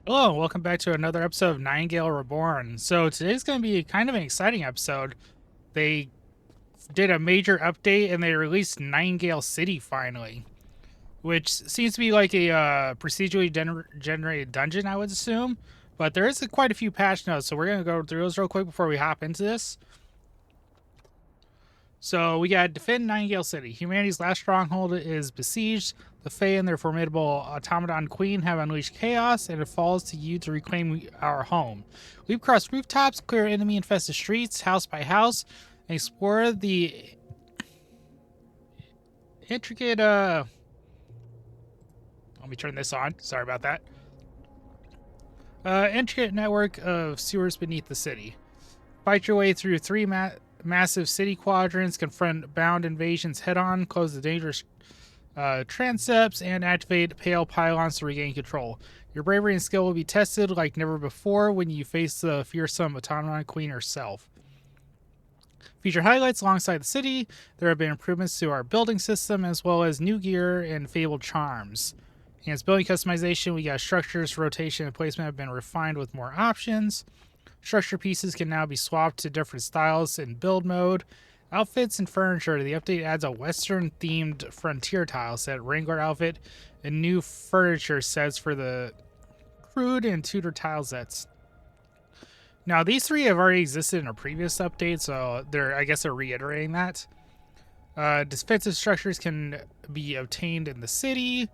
Hello, welcome back to another episode of Nightingale Reborn. So today's going to be kind of an exciting episode. They did a major update and they released Nightingale City finally, which seems to be like a procedurally generated dungeon, I would assume. But there is quite a few patch notes, so we're going to go through those real quick before we hop into this. So we got defend Nightingale City. Humanity's last stronghold is besieged. The Fae and their formidable automaton queen have unleashed chaos, and it falls to you to reclaim our home. Leap across rooftops, clear enemy-infested streets, house by house, and explore the intricate. Let me turn this on. Sorry about that. Intricate network of sewers beneath the city. Fight your way through three massive city quadrants, confront bound invasions head on, close the dangerous transepts, and activate pale pylons to regain control. Your bravery and skill will be tested like never before when you face the fearsome automaton queen herself. Feature highlights alongside the city. There have been improvements to our building system as well as new gear and fabled charms. Enhanced building customization, we got structures, rotation, and placement have been refined with more options. Structure pieces can now be swapped to different styles in build mode. Outfits and furniture. The update adds a Western-themed frontier tile set, Wrangler outfit, and new furniture sets for the crude and Tudor tile sets. Now, these three have already existed in a previous update, so I guess they're reiterating that. Defensive structures can be obtained in the city.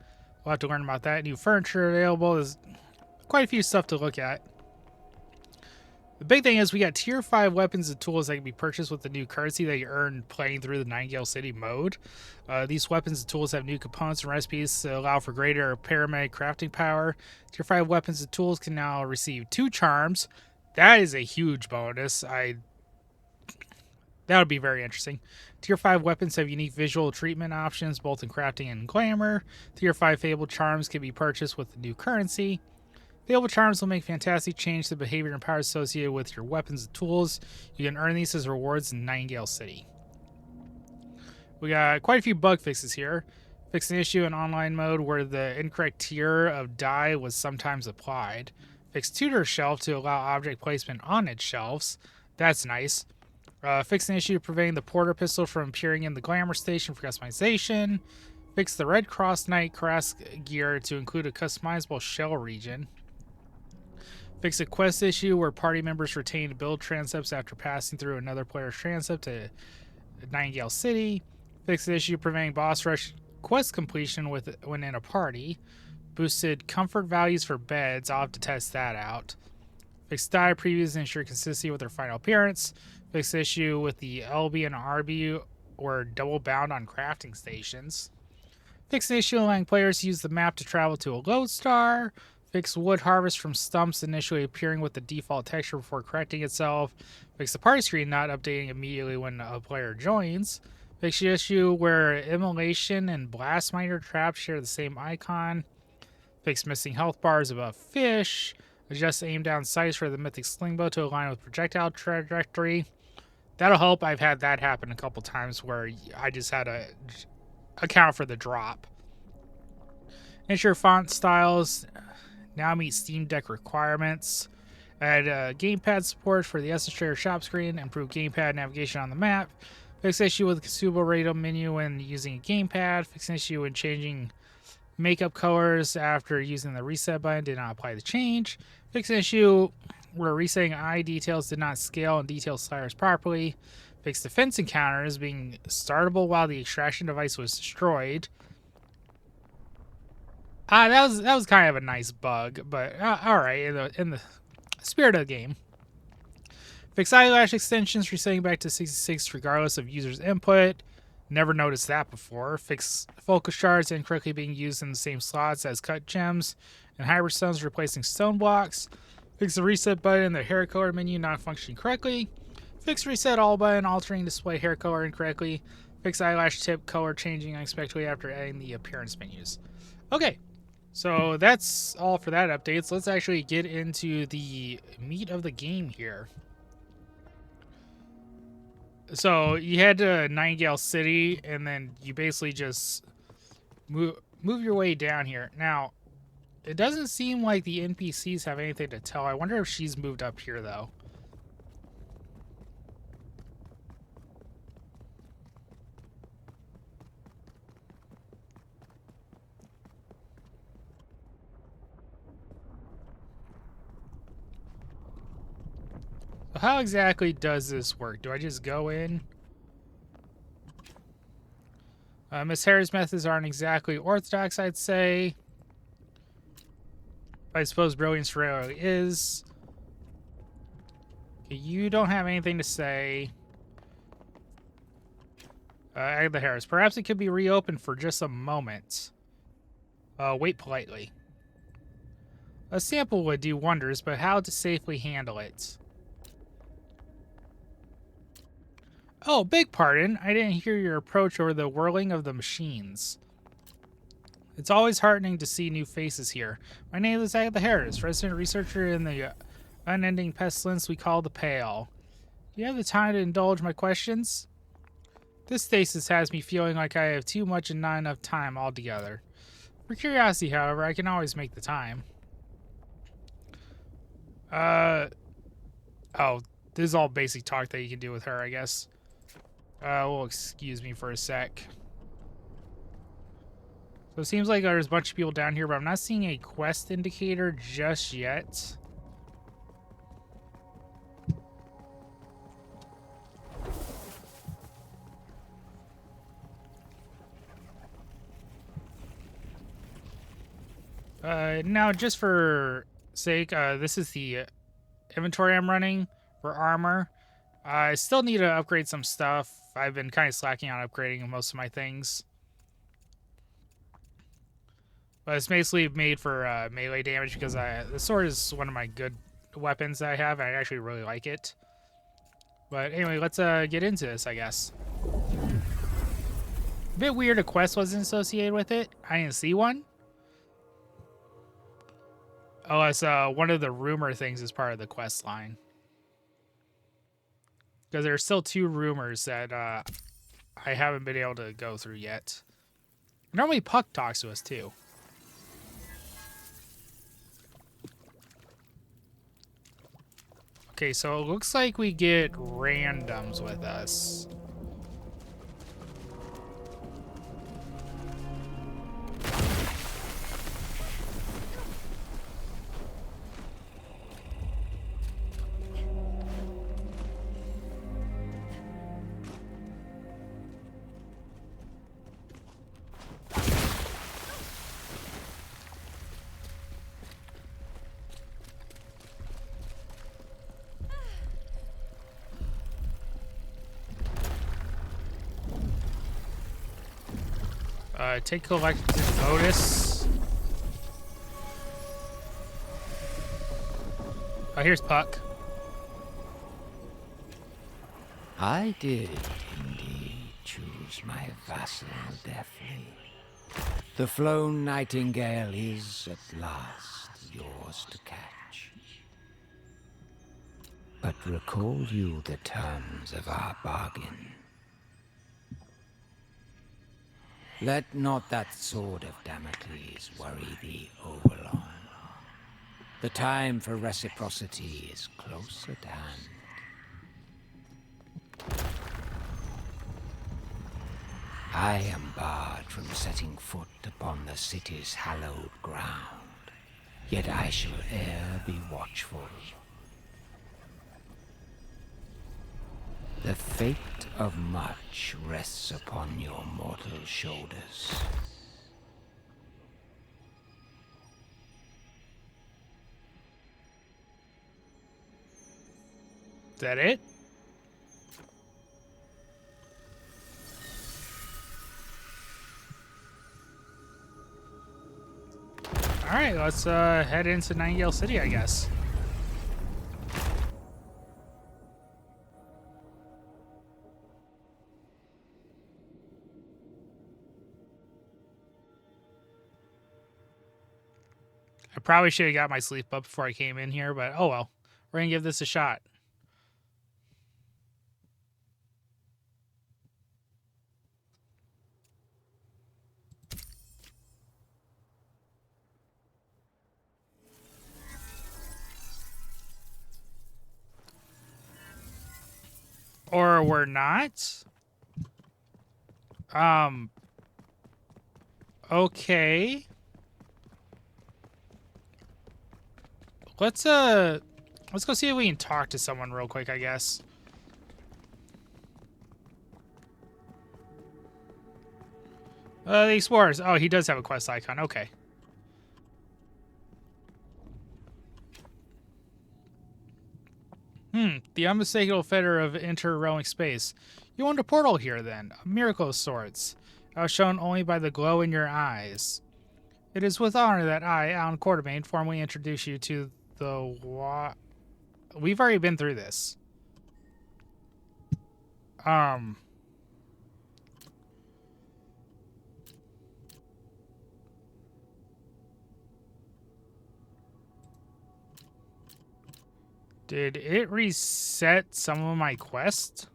We'll have to learn about that. New furniture available. There's quite a few stuff to look at. The big thing is we got tier 5 weapons and tools that can be purchased with the new currency that you earn playing through the Nightingale City mode. These weapons and tools have new components and recipes to allow for greater paramedic crafting power. Tier 5 weapons and tools can now receive 2 charms. That is a huge bonus. That would be very interesting. Tier 5 weapons have unique visual treatment options both in crafting and glamour. Tier 5 fabled charms can be purchased with the new currency. Fabled charms will make fantastic change to the behavior and powers associated with your weapons and tools. You can earn these as rewards in Nightingale City. We got quite a few bug fixes here. Fix an issue in online mode where the incorrect tier of die was sometimes applied. Fix Tudor shelf to allow object placement on its shelves. That's nice. Fix an issue preventing the porter pistol from appearing in the glamour station for customization. Fix the Red Cross Knight Crask gear to include a customizable shell region. Fix a quest issue where party members retain to build transepts after passing through another player's transept to Nightingale City. Fix the issue preventing boss rush quest completion when in a party. Boosted comfort values for beds. I'll have to test that out. Fix die previews and ensure consistency with their final appearance. Fix the issue with the LB and RB or double bound on crafting stations. Fix the issue allowing players to use the map to travel to a lodestar. Fix wood harvest from stumps initially appearing with the default texture before correcting itself. Fix the party screen not updating immediately when a player joins. Fix the issue where immolation and blast miner traps share the same icon. Fix missing health bars above fish. Adjust aim down sights for the mythic slingbow to align with projectile trajectory. That'll help. I've had that happen a couple times where I just had to account for the drop. Ensure font styles now meet Steam Deck requirements. Add gamepad support for the Illustrator shop screen. Improve gamepad navigation on the map. Fix issue with the consumable radio menu when using a gamepad. Fix an issue when changing makeup colors after using the reset button did not apply the change. Fix an issue where resetting eye details did not scale and detail sliders properly. Fix defense encounters being startable while the extraction device was destroyed. That was kind of a nice bug, but all right in the spirit of the game. Fix eyelash extensions, resetting back to 66 regardless of user's input. Never noticed that before. Fix focus shards incorrectly being used in the same slots as cut gems, and hybrid stones replacing stone blocks. Fix the reset button in the hair color menu not functioning correctly. Fix reset all button altering display hair color incorrectly. Fix eyelash tip color changing unexpectedly after adding the appearance menus. Okay, so that's all for that update. So let's actually get into the meat of the game here. So you head to Nightingale City, and then you basically just move your way down here. Now, It doesn't seem like the NPCs have anything to tell. I wonder if she's moved up here, though. So how exactly does this work? Do I just go in? Miss Harris' methods aren't exactly orthodox, I'd say. I suppose brilliance rarely is. Okay, you don't have anything to say. Agatha Harris. Perhaps it could be reopened for just a moment. Wait politely. A sample would do wonders, but how to safely handle it? Oh, beg pardon. I didn't hear your approach or the whirling of the machines. It's always heartening to see new faces here. My name is Agatha Harris, resident researcher in the unending pestilence we call the Pale. Do you have the time to indulge my questions? This stasis has me feeling like I have too much and not enough time altogether. For curiosity, however, I can always make the time. Oh, this is all basic talk that you can do with her, I guess. Well, excuse me for a sec. So it seems like there's a bunch of people down here, but I'm not seeing a quest indicator just yet. Now, just for sake, this is the inventory I'm running for armor. I still need to upgrade some stuff. I've been kind of slacking on upgrading most of my things. But it's basically made for melee damage because the sword is one of my good weapons that I have. I actually really like it. But anyway, let's get into this, I guess. A bit weird a quest wasn't associated with it. I didn't see one. Oh, it's one of the rumor things is part of the quest line. Because there's still 2 rumors that I haven't been able to go through yet. Normally Puck talks to us too. Okay, so it looks like we get randoms with us. Take collective notice. Oh, here's Puck. I did indeed choose my vassal deftly. The flown nightingale is at last yours to catch. But recall you the terms of our bargain. Let not that sword of Damocles worry thee overlong. The time for reciprocity is close at hand. I am barred from setting foot upon the city's hallowed ground, yet I shall e'er be watchful. The fate of much rests upon your mortal shoulders. Is that it? Alright, let's head into Nightingale City, I guess. I probably should have got my sleep up before I came in here, but oh well. We're gonna give this a shot. Or we're not. Okay. Let's go see if we can talk to someone real quick, I guess. The explorers. Oh, he does have a quest icon. Okay. The unmistakable fetter of inter-realm space. You owned a portal here, then. A miracle of sorts. Shown only by the glow in your eyes. It is with honor that I, Alan Quartermain, formally introduce you to the We've already been through this. Did it reset some of my quests?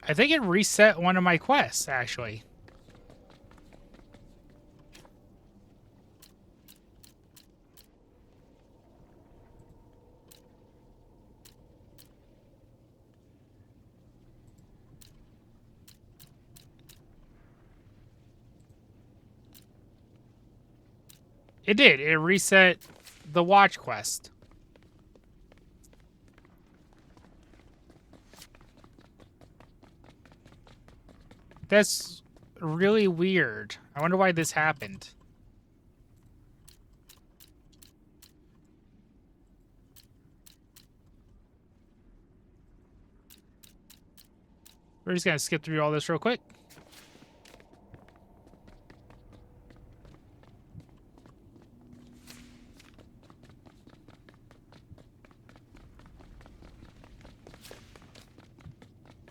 I think it reset one of my quests, actually. It did. It reset the watch quest. That's really weird. I wonder why this happened. We're just gonna skip through all this real quick.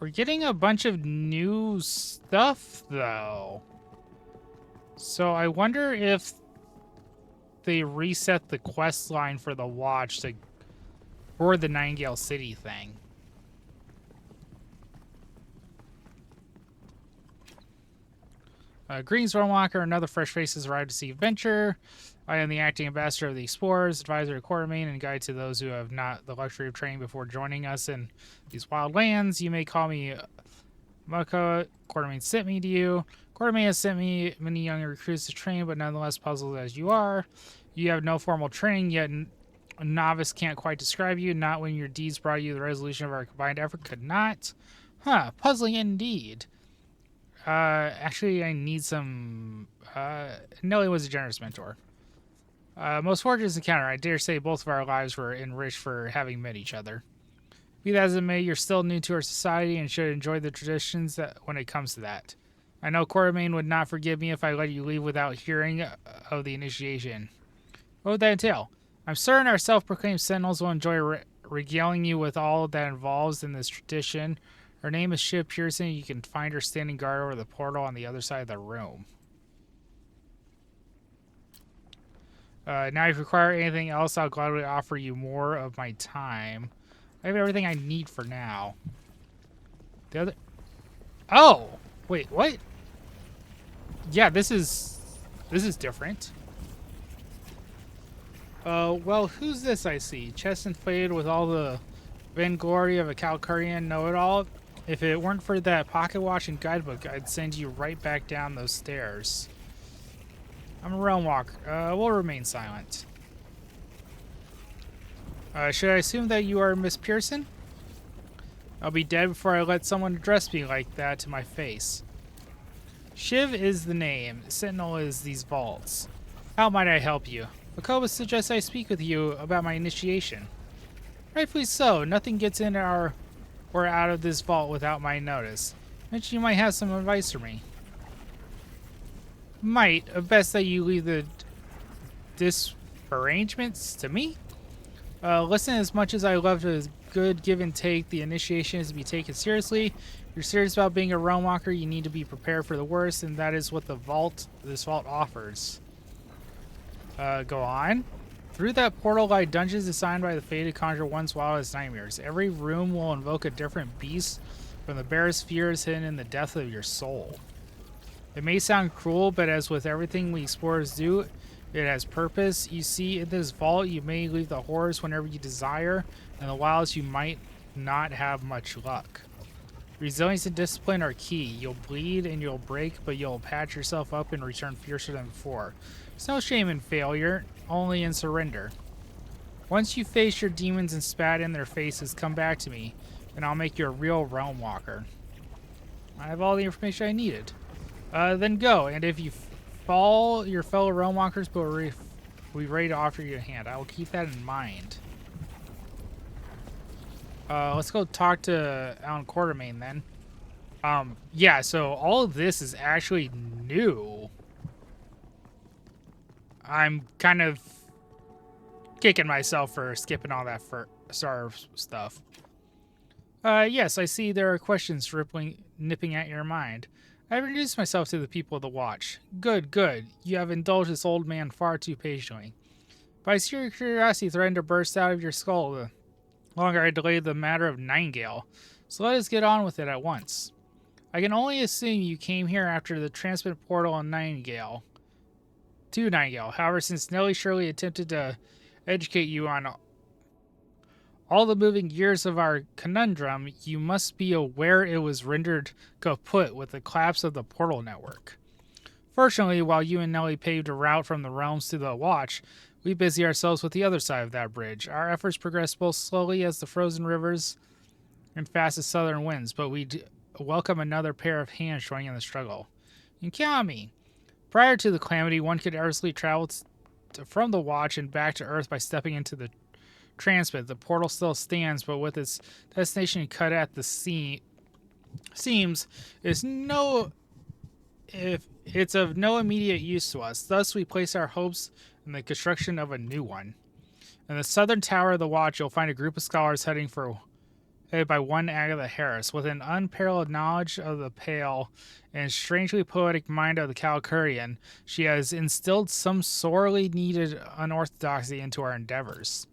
We're getting a bunch of new stuff, though. So I wonder if they reset the quest line for the watch for the Nightingale City thing. Greetings, Realmwalker. Another fresh face has arrived to seek adventure. I am the acting ambassador of the Explorers, advisor to Quartermain, and guide to those who have not the luxury of training before joining us in these wild lands. You may call me Mucka. Quartermain sent me to you. Quartermain has sent me many young recruits to train, but nonetheless puzzled as you are. You have no formal training, yet a novice can't quite describe you. Not when your deeds brought you the resolution of our combined effort could not. Huh, puzzling indeed. Actually, I need some... Nelly was a generous mentor. Most fortunate encounter. I dare say both of our lives were enriched for having met each other. Be that as it may, you're still new to our society and should enjoy the traditions when it comes to that. I know Quartermain would not forgive me if I let you leave without hearing of the initiation. What would that entail? I'm certain our self-proclaimed sentinels will enjoy regaling you with all that involves in this tradition. Her name is Shiv Pearson. You can find her standing guard over the portal on the other side of the room. Now, if you require anything else, I'll gladly offer you more of my time. I have everything I need for now. The other... Oh! Wait, what? Yeah, this is different. Well, who's this I see? Chest inflated with all the vainglory of a Calcurian know-it-all. If it weren't for that pocket watch and guidebook, I'd send you right back down those stairs. I'm a realm walker. We'll remain silent. Should I assume that you are Miss Pearson? I'll be dead before I let someone address me like that to my face. Shiv is the name. Sentinel is these vaults. How might I help you? Makoba suggests I speak with you about my initiation. Rightfully so. Nothing gets in or out of this vault without my notice. Mention you might have some advice for me. Might. Best that you leave the disarrangements to me. Listen, as much as I love a good give and take, the initiation is to be taken seriously. If you're serious about being a realm walker, you need to be prepared for the worst, and that is what this vault offers. Go on. Through that portal lie dungeons designed by the fated conjure one's wildest nightmares. Every room will invoke a different beast from the barest fears hidden in the depth of your soul. It may sound cruel, but as with everything we explorers do, it has purpose. You see, in this vault, you may leave the horrors whenever you desire, and the wilds you might not have much luck. Resilience and discipline are key. You'll bleed and you'll break, but you'll patch yourself up and return fiercer than before. There's no shame in failure, only in surrender. Once you face your demons and spat in their faces, come back to me, and I'll make you a real realm walker. I have all the information I needed. Then go, and if you fall, your fellow realm walkers will be ready to offer you a hand. I will keep that in mind. Let's go talk to Alan Quartermain then. Yeah, so all of this is actually new. I'm kind of kicking myself for skipping all that SAR stuff. Yes, I see there are questions nipping at your mind. I've introduced myself to the people of the Watch. Good, good. You have indulged this old man far too patiently. But I see your curiosity threatened to burst out of your skull the longer I delay the matter of Nightingale. So let us get on with it at once. I can only assume you came here after the transport portal on Nightingale. To Nightingale. However, since Nellie Shirley attempted to educate you on all the moving gears of our conundrum, you must be aware it was rendered kaput with the collapse of the portal network. Fortunately, while you and Nellie paved a route from the realms to the Watch, we busy ourselves with the other side of that bridge. Our efforts progress both slowly as the frozen rivers and fast as southern winds, but we welcome another pair of hands joining in the struggle. You can count on me. Prior to the calamity, one could effortlessly travel from the Watch and back to Earth by stepping into the Transept. The portal still stands, but with its destination cut at the seams, it's of no immediate use to us. Thus, we place our hopes in the construction of a new one. In the southern tower of the Watch, you'll find a group of scholars headed by one Agatha Harris. With an unparalleled knowledge of the Pale and strangely poetic mind of the Calcurian, she has instilled some sorely needed unorthodoxy into our endeavors.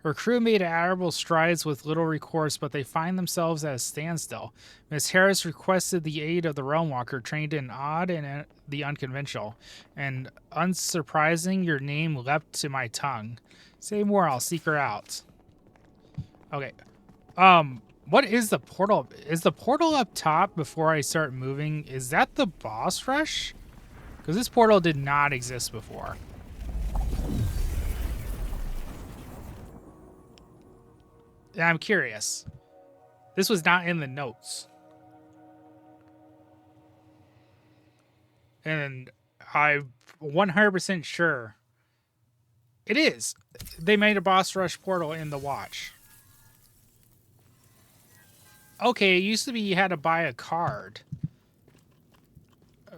Her crew made admirable strides with little recourse, but they find themselves at a standstill. Miss Harris requested the aid of the Realm Walker, trained in odd and the unconventional. And unsurprising, your name leapt to my tongue. Say more, I'll seek her out. Okay. What is the portal? Is the portal up top before I start moving? Is that the boss rush? Because this portal did not exist before. And I'm curious. This was not in the notes. And I'm 100% sure it is. They made a boss rush portal in the Watch. Okay, it used to be you had to buy a card.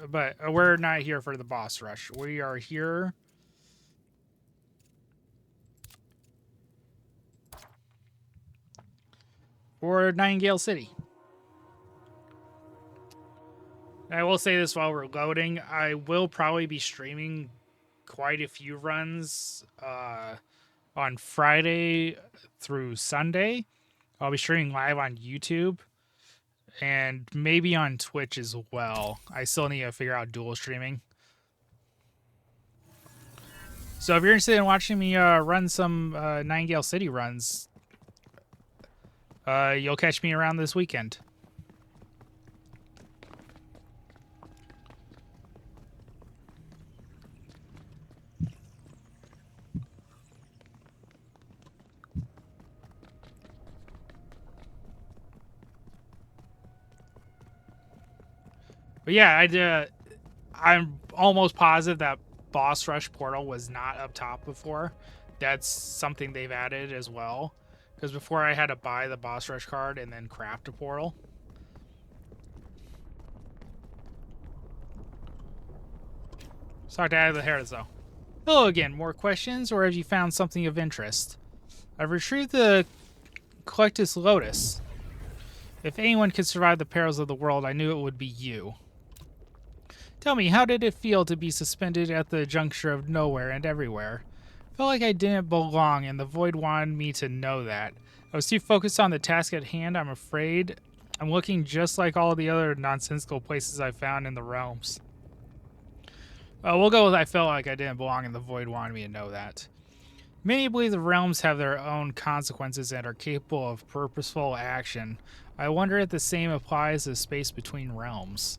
But we're not here for the boss rush. We are here for Nightingale City. And I will say this while we're loading. I will probably be streaming quite a few runs on Friday through Sunday. I'll be streaming live on YouTube and maybe on Twitch as well. I still need to figure out dual streaming. So if you're interested in watching me run some Nightingale City runs, you'll catch me around this weekend. But yeah, I'm almost positive that boss rush portal was not up top before. That's something they've added as well. Because before I had to buy the boss rush card and then craft a portal. Let's talk to Agatha Harris though. Hello again. More questions, or have you found something of interest? I've retrieved the Collectus Lotus. If anyone could survive the perils of the world, I knew it would be you. Tell me, how did it feel to be suspended at the juncture of nowhere and everywhere? Felt like I didn't belong, and the void wanted me to know that. I was too focused on the task at hand. I'm afraid I'm looking just like all the other nonsensical places I found in the realms. We'll go with I felt like I didn't belong, and the void wanted me to know that. Many believe the realms have their own consequences and are capable of purposeful action. I wonder if the same applies to the space between realms.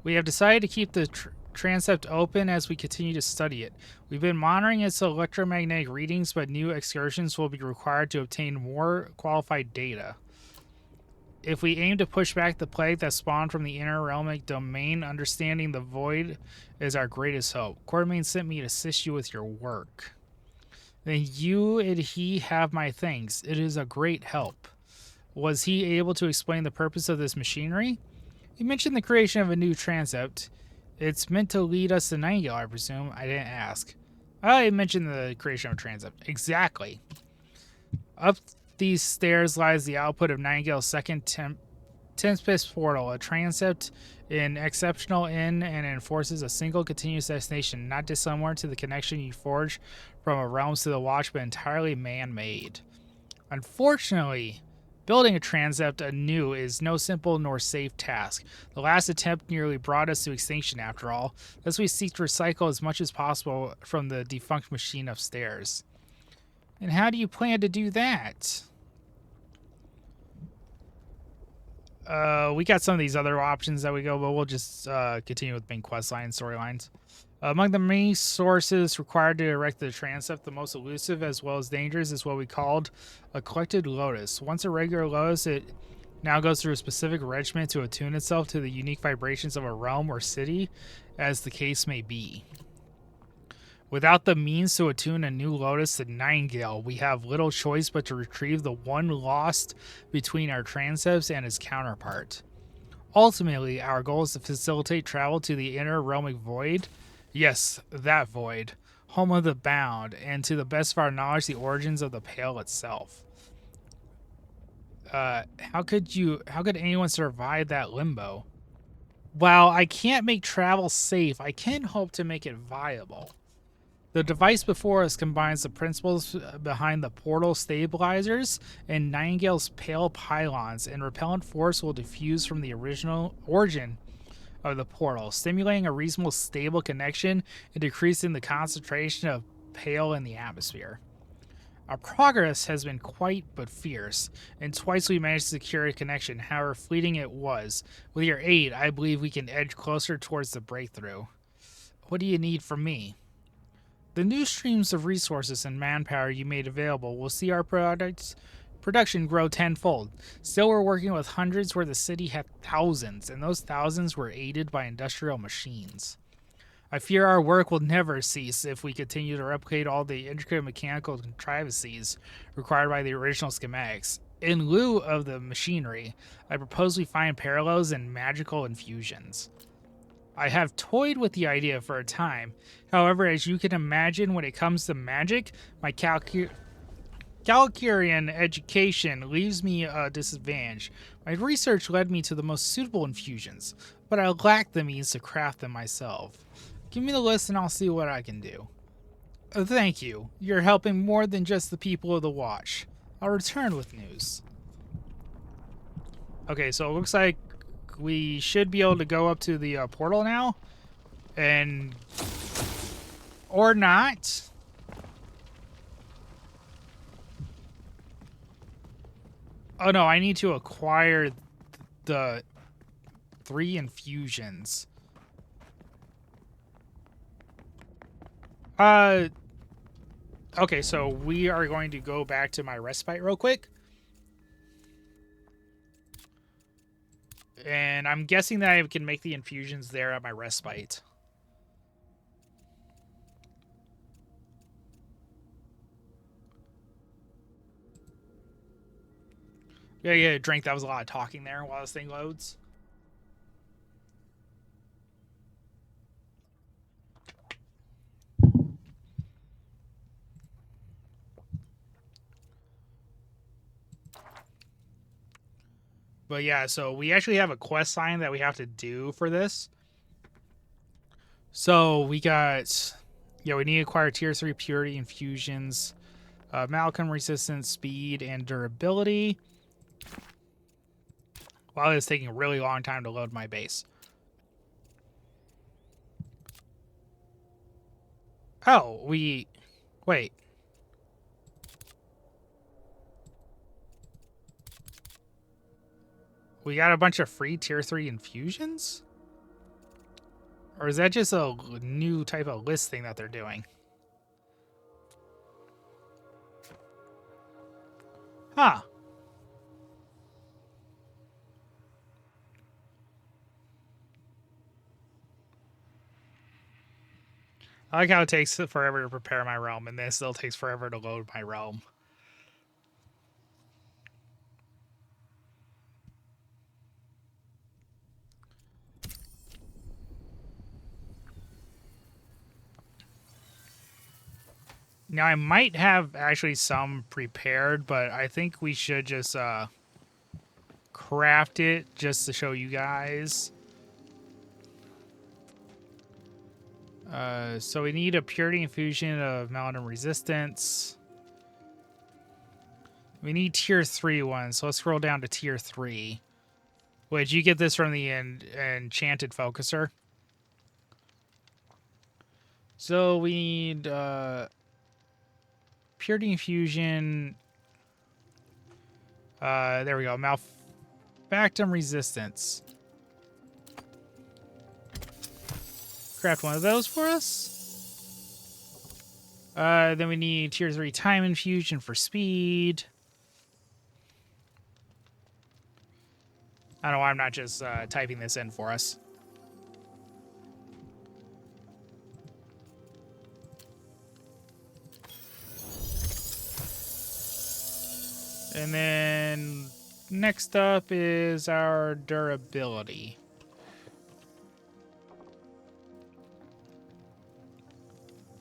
We have decided to keep the transept open as we continue to study it. We've been monitoring its electromagnetic readings, but new excursions will be required to obtain more qualified data. If we aim to push back the plague that spawned from the inner realmic domain, understanding the void is our greatest hope. Quartermain sent me to assist you with your work. Then you and he have my thanks. It is a great help. Was he able to explain the purpose of this machinery? He mentioned the creation of a new transept. It's meant to lead us to Nightingale, I presume. I didn't ask. I mentioned the creation of a transept. Exactly. Up these stairs lies the output of Nightingale's second Tempest portal, a transept in exceptional in and enforces a single continuous destination, not dissimilar to the connection you forge from a realm to the watch, but entirely man-made. Unfortunately, building a transept anew is no simple nor safe task. The last attempt nearly brought us to extinction, after all, thus we seek to recycle as much as possible from the defunct machine upstairs. And how do you plan to do that? We got some of these other options that we go, but we'll just continue with main questline storylines. Among the many sources required to erect the transept, the most elusive as well as dangerous is what we called a collected lotus. Once a regular lotus, it now goes through a specific regimen to attune itself to the unique vibrations of a realm or city, as the case may be. Without the means to attune a new lotus to Nightingale, we have little choice but to retrieve the one lost between our transepts and its counterpart. Ultimately, our goal is to facilitate travel to the inner realmic void. Yes, that void, home of the bound, and to the best of our knowledge, the origins of the Pale itself. How could anyone survive that limbo? While I can't make travel safe, I can hope to make it viable. The device before us combines the principles behind the portal stabilizers and Nightingale's pale pylons, and repellent force will diffuse from the original origin of the portal, stimulating a reasonable stable connection and decreasing the concentration of pale in the atmosphere. Our progress has been quite but fierce, and twice we managed to secure a connection, however fleeting it was. With your aid, I believe we can edge closer towards the breakthrough. What do you need from me? The new streams of resources and manpower you made available will see our production grow tenfold. Still, we're working with hundreds where the city had thousands, and those thousands were aided by industrial machines. I fear our work will never cease if we continue to replicate all the intricate mechanical contrivances required by the original schematics. In lieu of the machinery, I propose we find parallels in magical infusions. I have toyed with the idea for a time. However, as you can imagine, when it comes to magic, my Calcurian education leaves me a disadvantage. My research led me to the most suitable infusions, but I lack the means to craft them myself. Give me the list and I'll see what I can do. Thank you. You're helping more than just the people of the Watch. I'll return with news. Okay, so it looks like we should be able to go up to the portal now. And... or not. Oh no, I need to acquire the 3 infusions. Okay, so we are going to go back to my respite real quick. And I'm guessing that I can make the infusions there at my respite. Yeah, drink. That was a lot of talking there while this thing loads. But yeah, so we actually have a quest sign that we have to do for this. So we got Yeah, we need to acquire tier 3 purity infusions, Malcolm resistance, speed, and durability. Wow, it's taking a really long time to load my base. Oh, wait. We got a bunch of free tier 3 infusions? Or is that just a new type of list thing that they're doing? Huh. I like how it takes forever to prepare my realm, and then it still takes forever to load my realm. Now, I might have actually some prepared, but I think we should just craft it just to show you guys. So we need a purity infusion of Melanin resistance. We need tier 3 ones, so let's scroll down to tier 3. Which you get this from the enchanted focuser. So we need purity infusion. There we go. Malfactum resistance. Craft one of those for us. Then we need tier 3 time infusion for speed. I don't know why I'm not just typing this in for us. And then next up is our durability.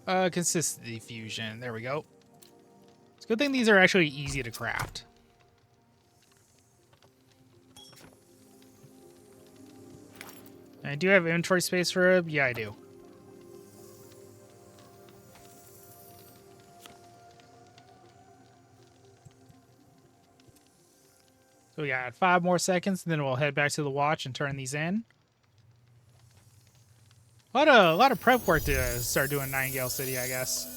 Consistency fusion. There we go. It's a good thing these are actually easy to craft. I do have inventory space for it. Yeah, I do. So we got 5 more seconds, and then we'll head back to the watch and turn these in. A lot of prep work to start doing Nightingale City, I guess.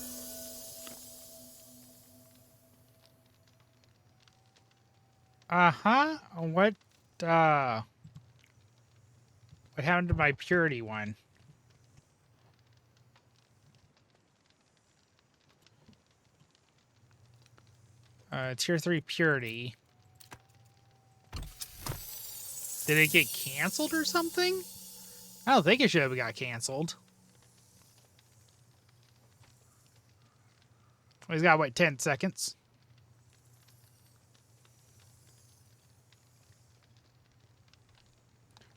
Uh-huh. What happened to my purity one? Tier 3 purity. Did it get canceled or something? I don't think it should have got canceled. He's got, what, 10 seconds?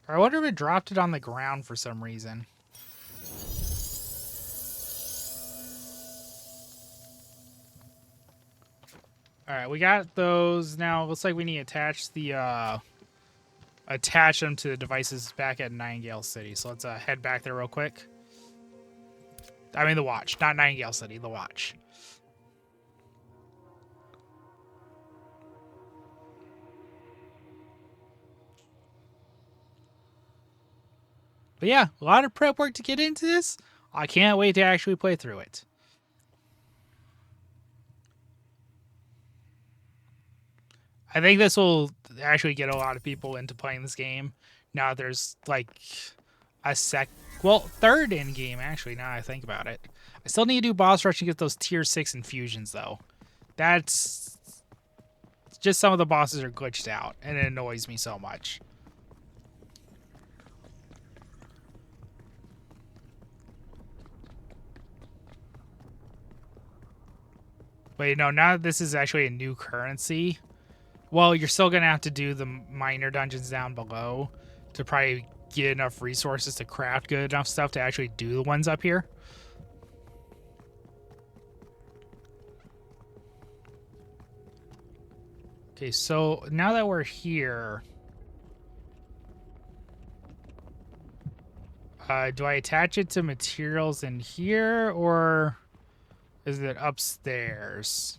Or I wonder if it dropped it on the ground for some reason. Alright, we got those. Now, looks like we need to attach them to the devices back at Nightingale City. So let's head back there real quick. I mean the watch, not Nightingale City, the watch. But yeah, a lot of prep work to get into this. I can't wait to actually play through it. I think this will actually get a lot of people into playing this game. Now there's like a third in game actually, now I think about it. I still need to do boss rush and get those tier 6 infusions though. That's just some of the bosses are glitched out and it annoys me so much. But you know, now that this is actually a new currency, well, you're still going to have to do the minor dungeons down below to probably get enough resources to craft good enough stuff to actually do the ones up here. Okay, so now that we're here, Do I attach it to materials in here, or is it upstairs?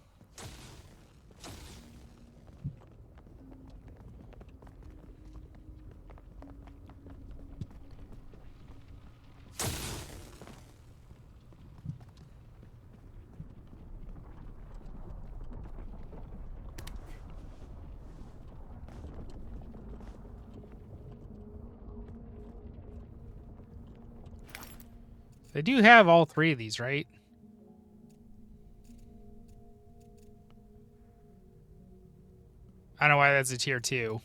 They do have all three of these, right? I don't know why that's a tier 2.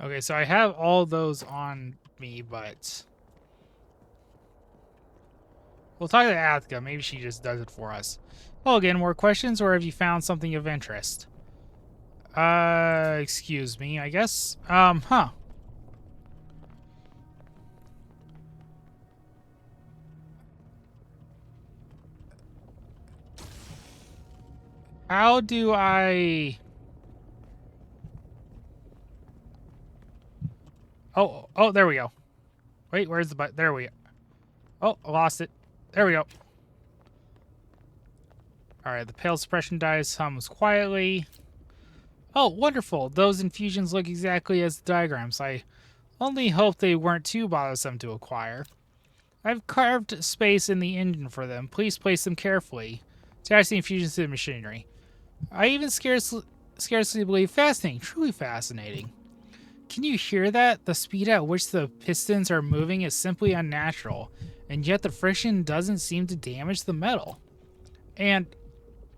Okay, so I have all those on me, but we'll talk to Athka. Maybe she just does it for us. Well, again, more questions, or have you found something of interest? Excuse me, I guess. Huh. How do I... Oh, there we go. Wait, where's the button? There we go. Oh, I lost it. There we go. Alright, the pale suppression dice hums quietly. Oh, wonderful. Those infusions look exactly as the diagrams. I only hope they weren't too bothersome to acquire. I've carved space in the engine for them. Please place them carefully. Attach the infusions to the machinery. I even scarcely believe fascinating. Truly fascinating. Can you hear that? The speed at which the pistons are moving is simply unnatural, and yet the friction doesn't seem to damage the metal. And,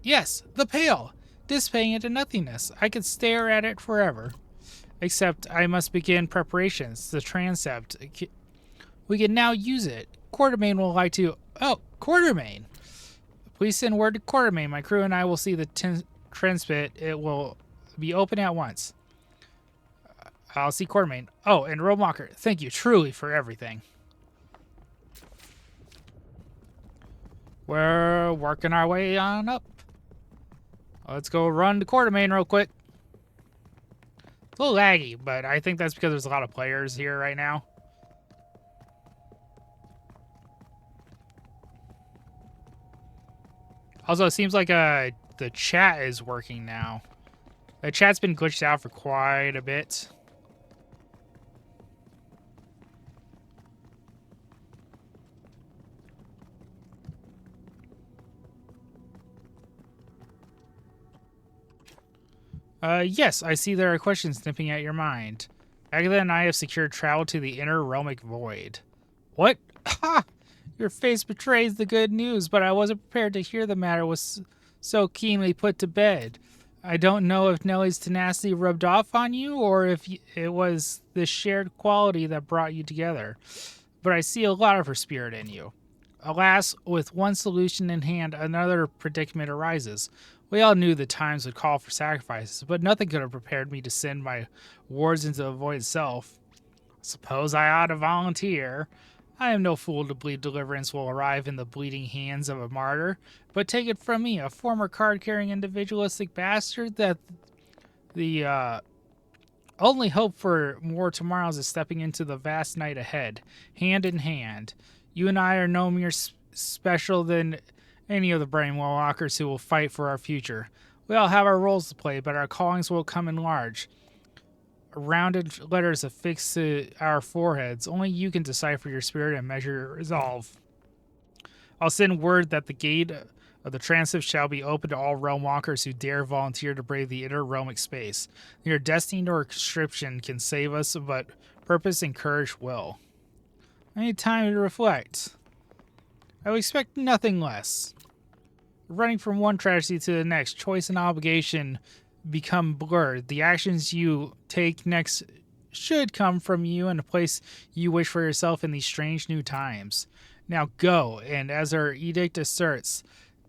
yes, the pail! Dissipating into nothingness. I could stare at it forever. Except I must begin preparations. The transept. We can now use it. Quartermain will like to... Oh, Quartermain! Please send word to Quartermain. My crew and I will see the transept. It will be open at once. I'll see Quartermain. Oh, and Roadwalker, thank you truly for everything. We're working our way on up. Let's go run to Quartermain real quick. It's a little laggy, but I think that's because there's a lot of players here right now. Also, it seems like the chat is working now. The chat's been glitched out for quite a bit. Yes, I see there are questions nipping at your mind. Agatha and I have secured travel to the inner realmic void. What? Ha! Your face betrays the good news, but I wasn't prepared to hear the matter was so keenly put to bed. I don't know if Nellie's tenacity rubbed off on you, or if it was the shared quality that brought you together. But I see a lot of her spirit in you. Alas, with one solution in hand, another predicament arises. We all knew the times would call for sacrifices, but nothing could have prepared me to send my wards into the void itself. Suppose I ought to volunteer. I am no fool to believe deliverance will arrive in the bleeding hands of a martyr, but take it from me, a former card-carrying individualistic bastard, that the only hope for more tomorrows is stepping into the vast night ahead, hand in hand. You and I are no more special than any of the brainwalkers who will fight for our future. We all have our roles to play, but our callings will come in large. Rounded letters affixed to our foreheads. Only you can decipher your spirit and measure your resolve. I'll send word that the gate of the transept shall be open to all realm walkers who dare volunteer to brave the inner realmic space. Neither destiny nor conscription can save us, but purpose and courage will. I need time to reflect. I would expect nothing less. Running from one tragedy to the next, choice and obligation become blurred. The actions you take next should come from you and a place you wish for yourself in these strange new times. Now go, and as our edict asserts,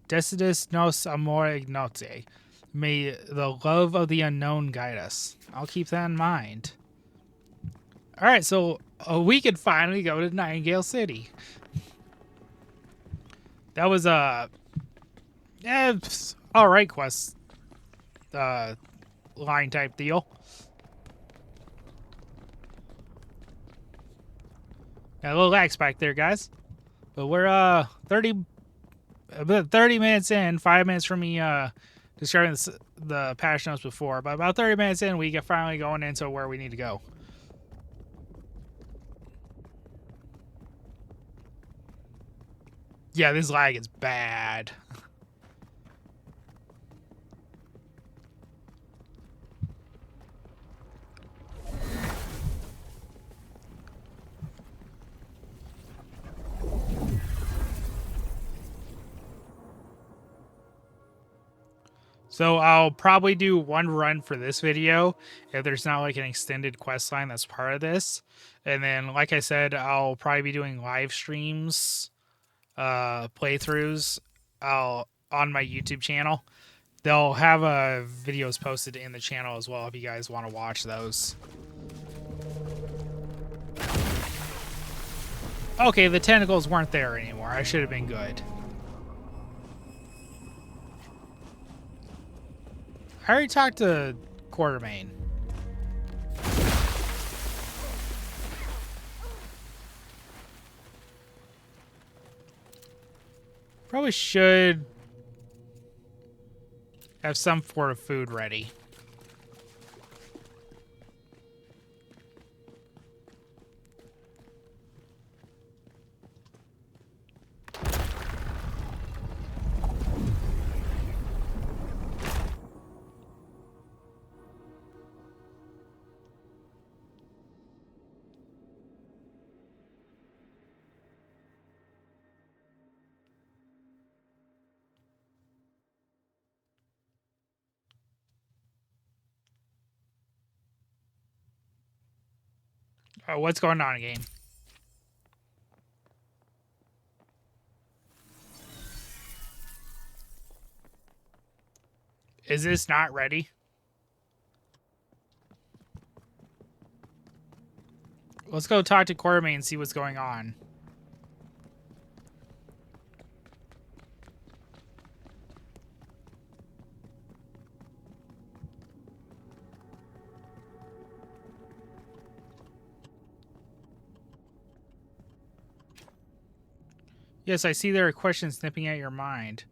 Decidus nos amore ignote. May the love of the unknown guide us. I'll keep that in mind. Alright, so we could finally go to Nightingale City. That was a all right quest line type deal. Got a little lax back there, guys. But we're 30 minutes in, 5 minutes from me describing the patch notes before, but about 30 minutes in, we get finally going into where we need to go. Yeah, this lag is bad. So I'll probably do one run for this video if there's not like an extended quest line that's part of this. And then, like I said, I'll probably be doing live streams, playthroughs on my YouTube channel. They'll have videos posted in the channel as well if you guys want to watch those. Okay, the tentacles weren't there anymore. I should have been good. I already talked to Quartermain. Probably should have some sort of food ready. Oh, what's going on again? Is this not ready? Let's go talk to Quartermain and see what's going on. Yes, I see there are questions nipping at your mind.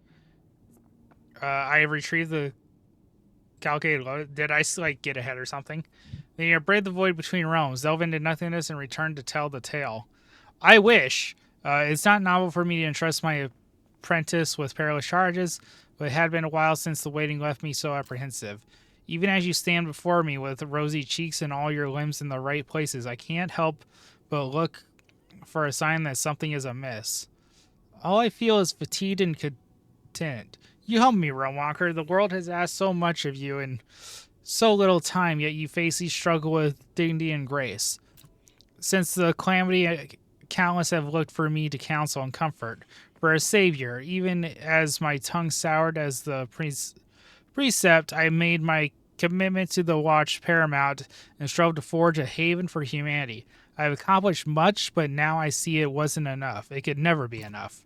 I have retrieved the calculated load. Did I like get ahead or something? Then you brave the void between realms, delve into nothingness, and return to tell the tale. I wish. It's not novel for me to entrust my apprentice with perilous charges, but it had been a while since the waiting left me so apprehensive. Even as you stand before me with rosy cheeks and all your limbs in the right places, I can't help but look for a sign that something is amiss. All I feel is fatigued and content. You help me, Realmwalker. The world has asked so much of you in so little time, yet you face each struggle with dignity and grace. Since the calamity, countless have looked for me to counsel and comfort, for a savior. Even as my tongue soured as the precept, I made my commitment to the watch paramount and strove to forge a haven for humanity. I have accomplished much, but now I see it wasn't enough. It could never be enough.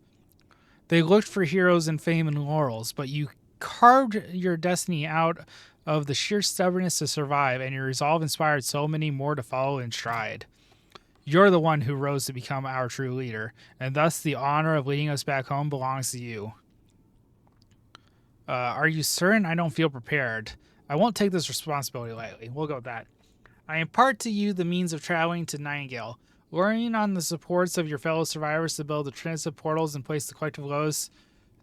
They looked for heroes and fame and laurels, but you carved your destiny out of the sheer stubbornness to survive, and your resolve inspired so many more to follow in stride. You're the one who rose to become our true leader, and thus the honor of leading us back home belongs to you. Are you certain? I don't feel prepared. I won't take this responsibility lightly. We'll go with that. I impart to you the means of traveling to Nightingale, learning on the supports of your fellow survivors to build the transit portals and place the collective Lois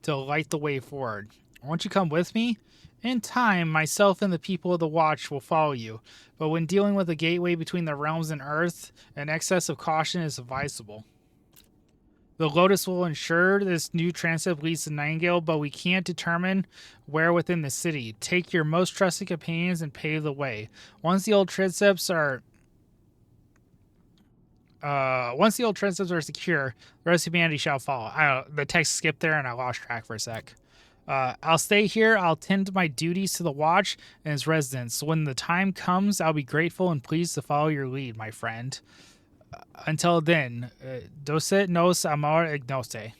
to light the way forward. Won't you come with me? In time, myself and the people of the Watch will follow you, but when dealing with the gateway between the realms and Earth, an excess of caution is advisable. The Lotus will ensure this new transept leads to Nightingale, but we can't determine where within the city. Take your most trusted companions and pave the way. Once the old transepts are secure, the rest of humanity shall follow. The text skipped there and I lost track for a sec. I'll stay here. I'll tend to my duties to the Watch and its residents. When the time comes, I'll be grateful and pleased to follow your lead, my friend. Until then, docet nos amor ignose.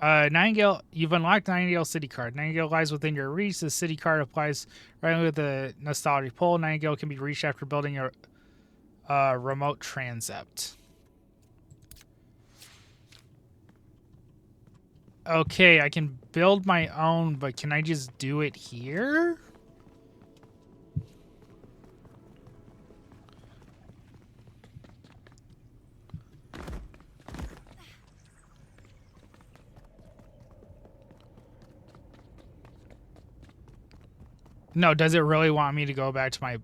Nightingale, you've unlocked Nightingale City card. Nightingale lies within your reach. The city card applies right with the nostalgic pole. Nightingale can be reached after building a remote transept. Okay, I can build my own, but can I just do it here? No, does it really want me to go back to my...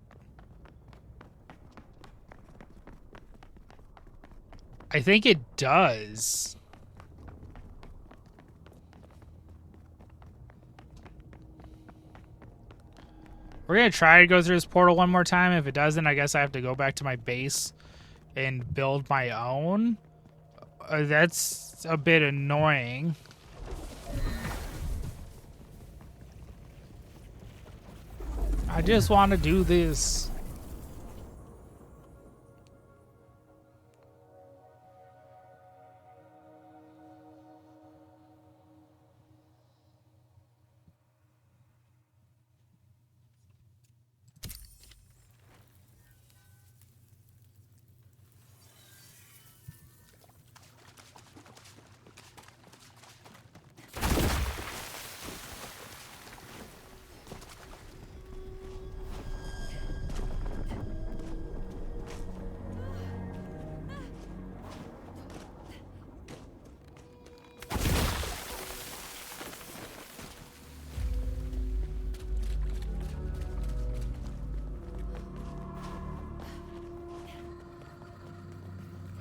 I think it does. We're going to try to go through this portal one more time. If it doesn't, I guess I have to go back to my base and build my own. That's a bit annoying. I just want to do this.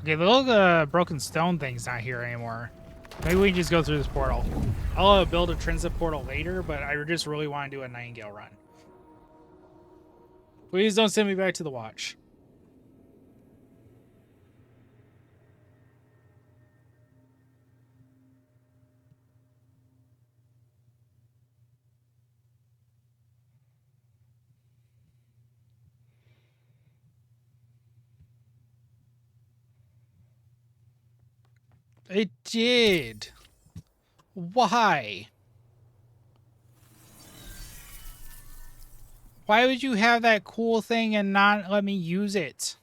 Okay, the little broken stone thing's not here anymore. Maybe we can just go through this portal. I'll build a Transept portal later, but I just really want to do a Nightingale run. Please don't send me back to the watch. It did. Why? Why would you have that cool thing and not let me use it?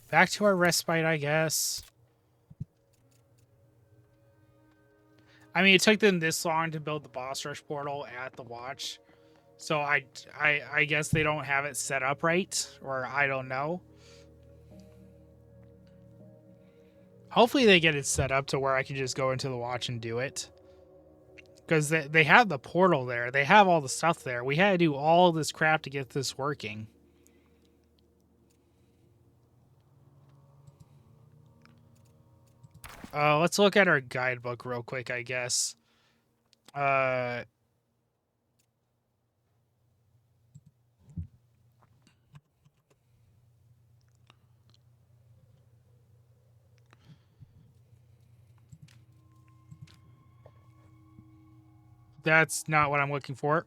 Back to our respite, I guess. I mean, it took them this long to build the boss rush portal at the watch. So I guess they don't have it set up right, or I don't know. Hopefully they get it set up to where I can just go into the watch and do it. Because they have the portal there. They have all the stuff there. We had to do all this crap to get this working. Let's look at our guidebook real quick, I guess. That's not what I'm looking for.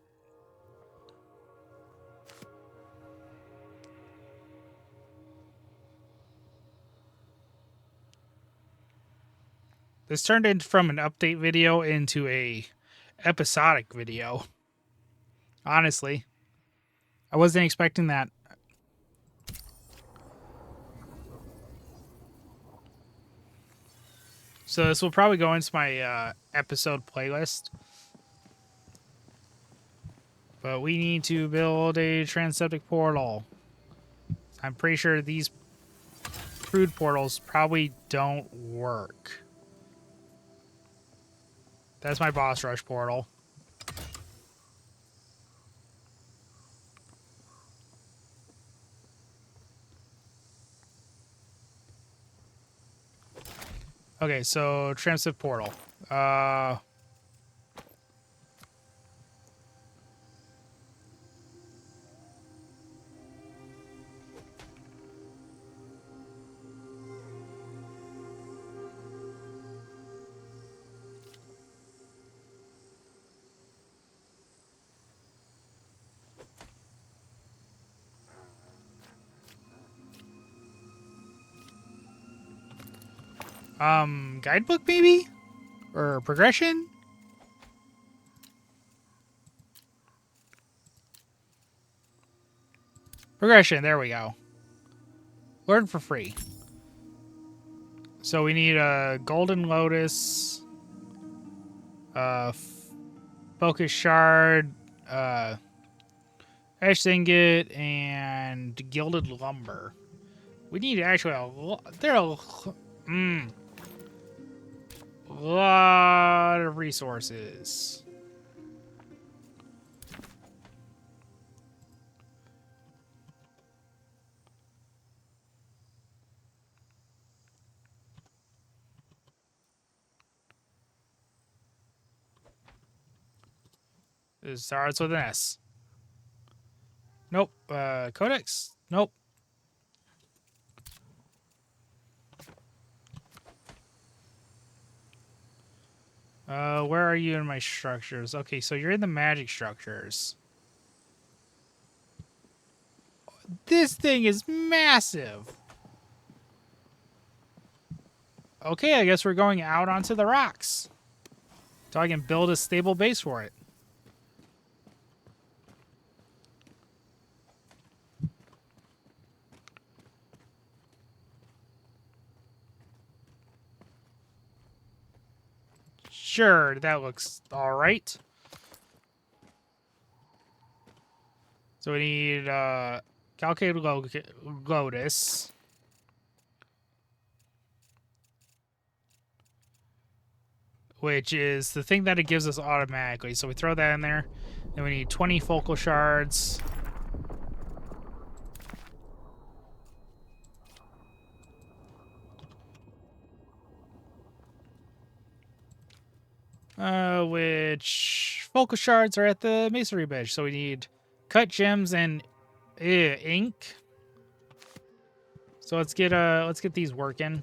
This turned in from an update video into a episodic video. Honestly, I wasn't expecting that. So this will probably go into my episode playlist. But we need to build a transeptic portal. I'm pretty sure these crude portals probably don't work. That's my boss rush portal. Okay, so transit portal. Guidebook maybe? Or progression? Progression, there we go. Learn for free. So we need a Golden Lotus, Focus Shard, Ash Ingot, and Gilded Lumber. We need actually a lot of resources. It starts with an S. Nope. Codex? Nope. Where are you in my structures? Okay, so you're in the magic structures. This thing is massive. Okay, I guess we're going out onto the rocks. So I can build a stable base for it. Sure, that looks alright. So we need Calculated Lotus. Which is the thing that it gives us automatically. So we throw that in there. Then we need 20 focal shards. Which focal shards are at the masonry bench. So we need cut gems and ink. So let's get these working.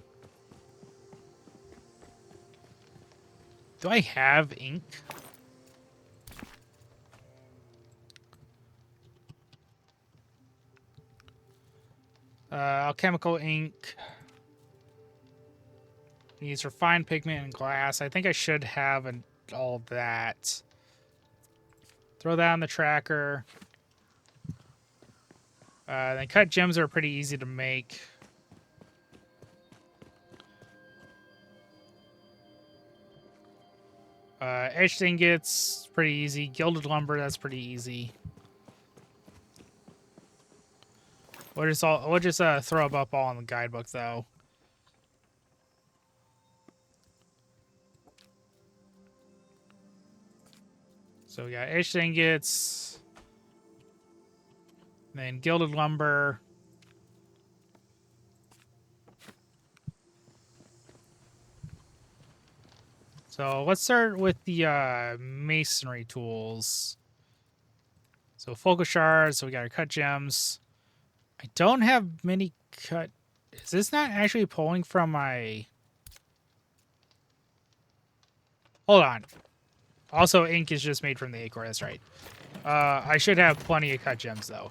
Do I have ink? Alchemical ink. These are fine pigment and glass. I think I should have all that. Throw that on the tracker. Then cut gems are pretty easy to make. Etched ingots, pretty easy. Gilded lumber, that's pretty easy. We'll just throw them up all in the guidebook though. So we got etched ingots, then gilded lumber. So let's start with the masonry tools. So focus shards, so we got our cut gems. I don't have many cut. Is this not actually pulling from my... Hold on. Also, ink is just made from the acorn, that's right. I should have plenty of cut gems, though.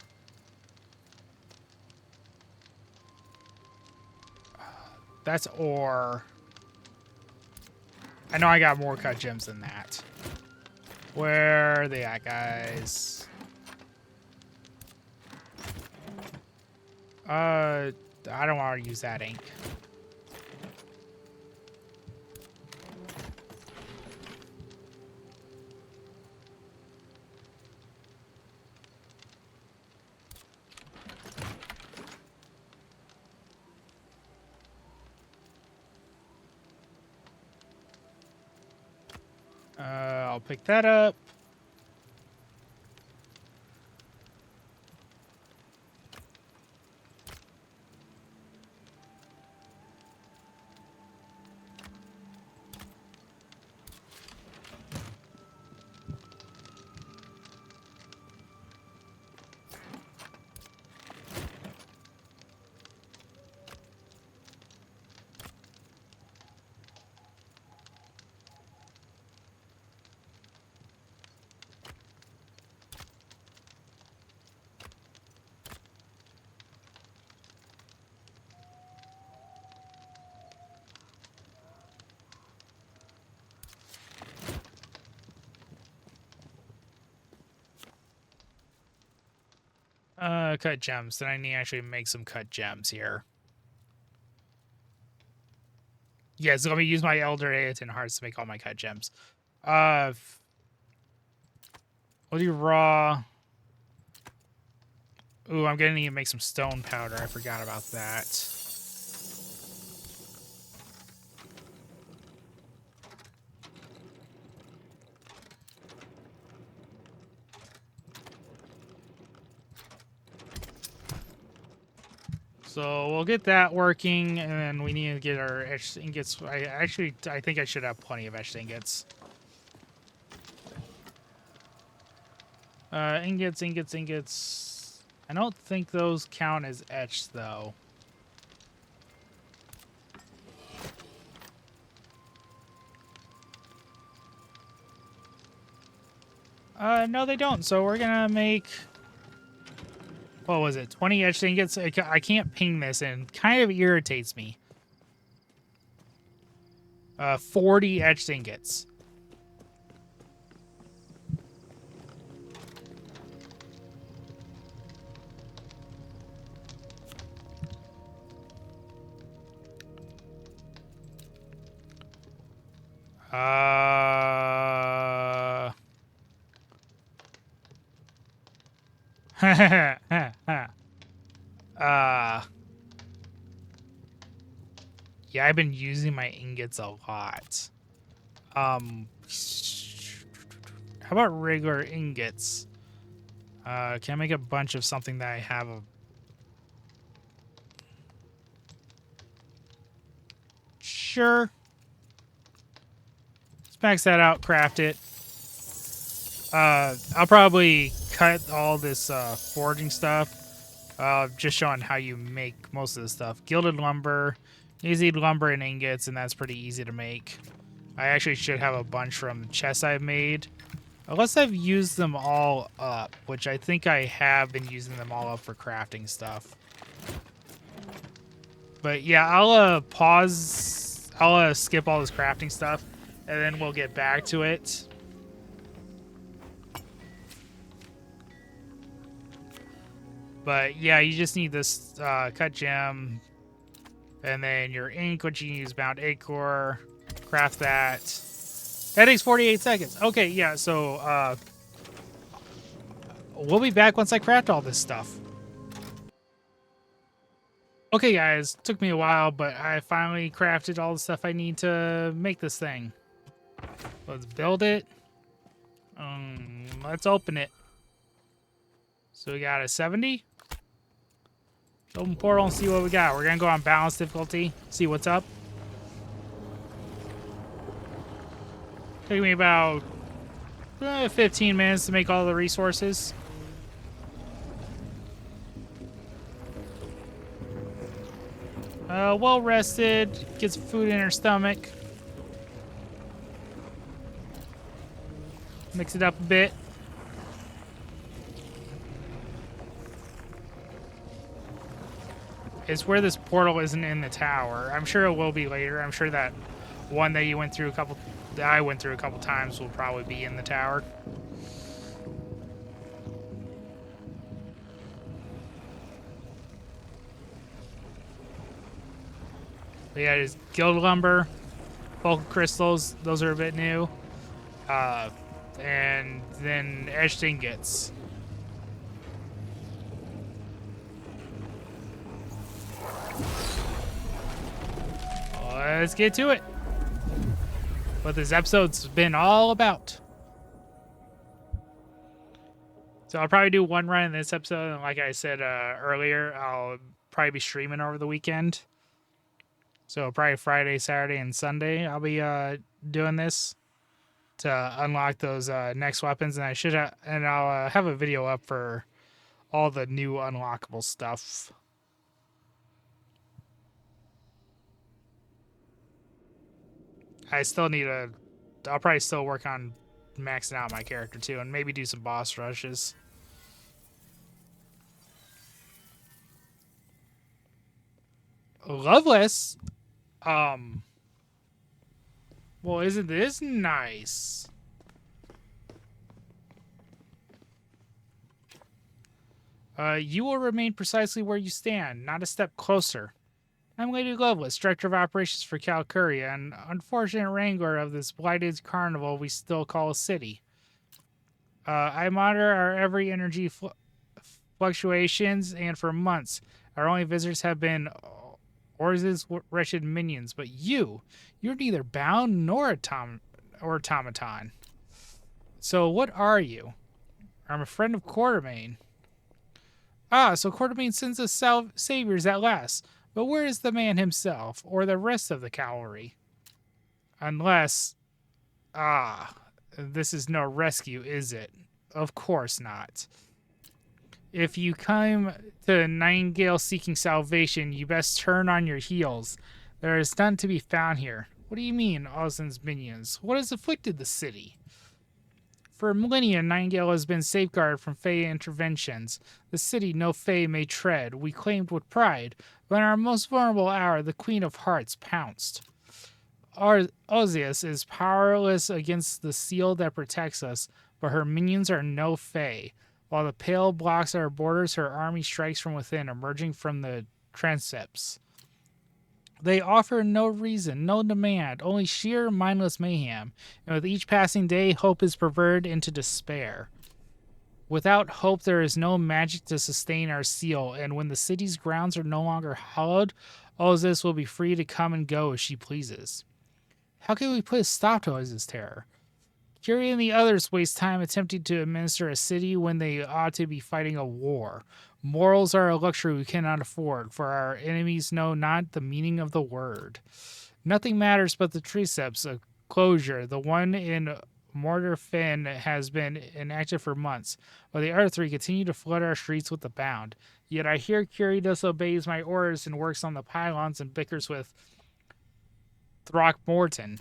That's ore. I know I got more cut gems than that. Where are they at, guys? I don't want to use that ink. I'll pick that up. Cut gems. Then I need to actually make some cut gems here. Yeah, so let me use my Elder Aeton Hearts to make all my cut gems. We'll do raw. Ooh, I'm gonna need to make some stone powder. I forgot about that. So we'll get that working, and then we need to get our etched ingots. I think I should have plenty of etched ingots. Ingots. I don't think those count as etched, though. No, they don't. So we're gonna make... What was it? 20 etched ingots? I can't ping this, and it kind of irritates me. 40 etched ingots. Yeah, I've been using my ingots a lot. How about regular ingots? Can I make a bunch of something that I have a... Sure. Let's max that out, craft it. I'll probably cut all this forging stuff. Just showing how you make most of the stuff. Gilded lumber, easy lumber and ingots, and that's pretty easy to make. I actually should have a bunch from chests I've made. Unless I've used them all up, which I think I have been using them all up for crafting stuff. But yeah, I'll pause. I'll skip all this crafting stuff, and then we'll get back to it. But yeah, you just need this cut gem, and then your ink, which you can use bound acorn. Craft that. That takes 48 seconds. Okay, yeah, so we'll be back once I craft all this stuff. Okay, guys, took me a while, but I finally crafted all the stuff I need to make this thing. Let's build it. Let's open it. So we got a 70. Open portal and see what we got. We're gonna go on balance difficulty, see what's up. Took me about 15 minutes to make all the resources. Well rested, gets food in her stomach. Mix it up a bit. It's where this portal isn't in the tower. I'm sure it will be later. I'm sure that one that you went through that I went through a couple times will probably be in the tower. But yeah, there's gilded lumber, bulk crystals. Those are a bit new. And then etched ingots. Let's get to it. What this episode's been all about. So I'll probably do one run in this episode, and like I said earlier, I'll probably be streaming over the weekend. So probably Friday, Saturday, and Sunday I'll be doing this to unlock those next weapons, and I'll have a video up for all the new unlockable stuff. I'll probably still work on maxing out my character too, and maybe do some boss rushes. Loveless. Well, isn't this nice? You will remain precisely where you stand, not a step closer. I'm Lady Loveless, Director of Operations for Calcuria, and unfortunate wrangler of this blighted carnival we still call a city. I monitor our every energy fluctuations, and for months, our only visitors have been Orz's wretched minions. But you're neither bound nor automaton. So what are you? I'm a friend of Quartermain. Ah, so Quartermain sends us saviors at last. But where is the man himself, or the rest of the cavalry? Unless... this is no rescue, is it? Of course not. If you come to Nightingale seeking salvation, you best turn on your heels. There is none to be found here. What do you mean, Ozen's minions? What has afflicted the city? For millennia, Nightingale has been safeguarded from Fey interventions. The city no Fey may tread, we claimed with pride, but in our most vulnerable hour, the Queen of Hearts pounced. Ozias is powerless against the seal that protects us, but her minions are no Fey. While the Pale blocks our borders, her army strikes from within, emerging from the transepts. They offer no reason, no demand, only sheer mindless mayhem, and with each passing day, hope is perverted into despair. Without hope, there is no magic to sustain our seal, and when the city's grounds are no longer hallowed, Ozias will be free to come and go as she pleases. How can we put a stop to Ozias' terror? Curie and the others waste time attempting to administer a city when they ought to be fighting a war. Morals are a luxury we cannot afford, for our enemies know not the meaning of the word. Nothing matters but the Transept, a closure. The one in Mortarfen has been inactive for months, while the other three continue to flood our streets with the bound. Yet I hear Curie disobeys my orders and works on the pylons and bickers with Throckmorton.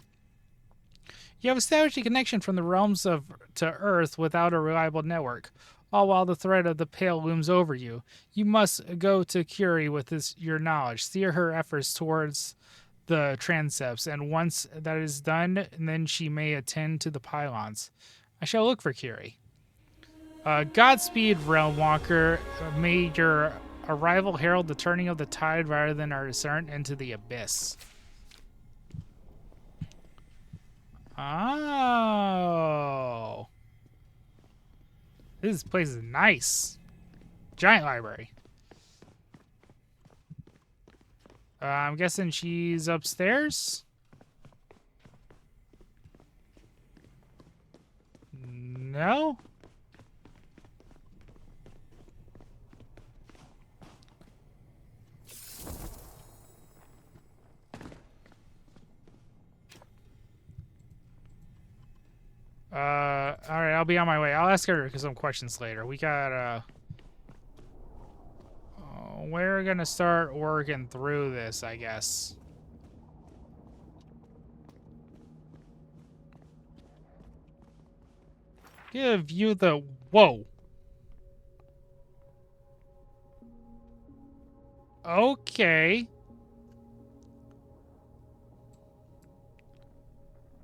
You have established a connection from the realms to Earth without a reliable network, all while the threat of the Pale looms over you. You must go to Curie with your knowledge, steer her efforts towards the transepts, and once that is done, then she may attend to the pylons. I shall look for Curie. Godspeed, Realm Walker. May your arrival herald the turning of the tide rather than our descent into the abyss. Oh. This place is nice. Giant library. I'm guessing she's upstairs? No? Alright, I'll be on my way. I'll ask her some questions later. We got, we're gonna start working through this, I guess. Give you the... Whoa. Okay.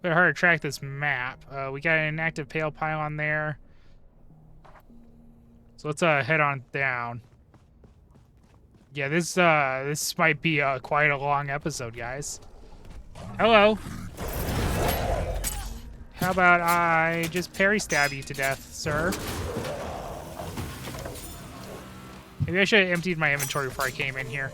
Better hard to track this map. We got an inactive Pale Pylon there. So let's head on down. Yeah, this might be quite a long episode, guys. Hello. How about I just parry stab you to death, sir? Maybe I should have emptied my inventory before I came in here.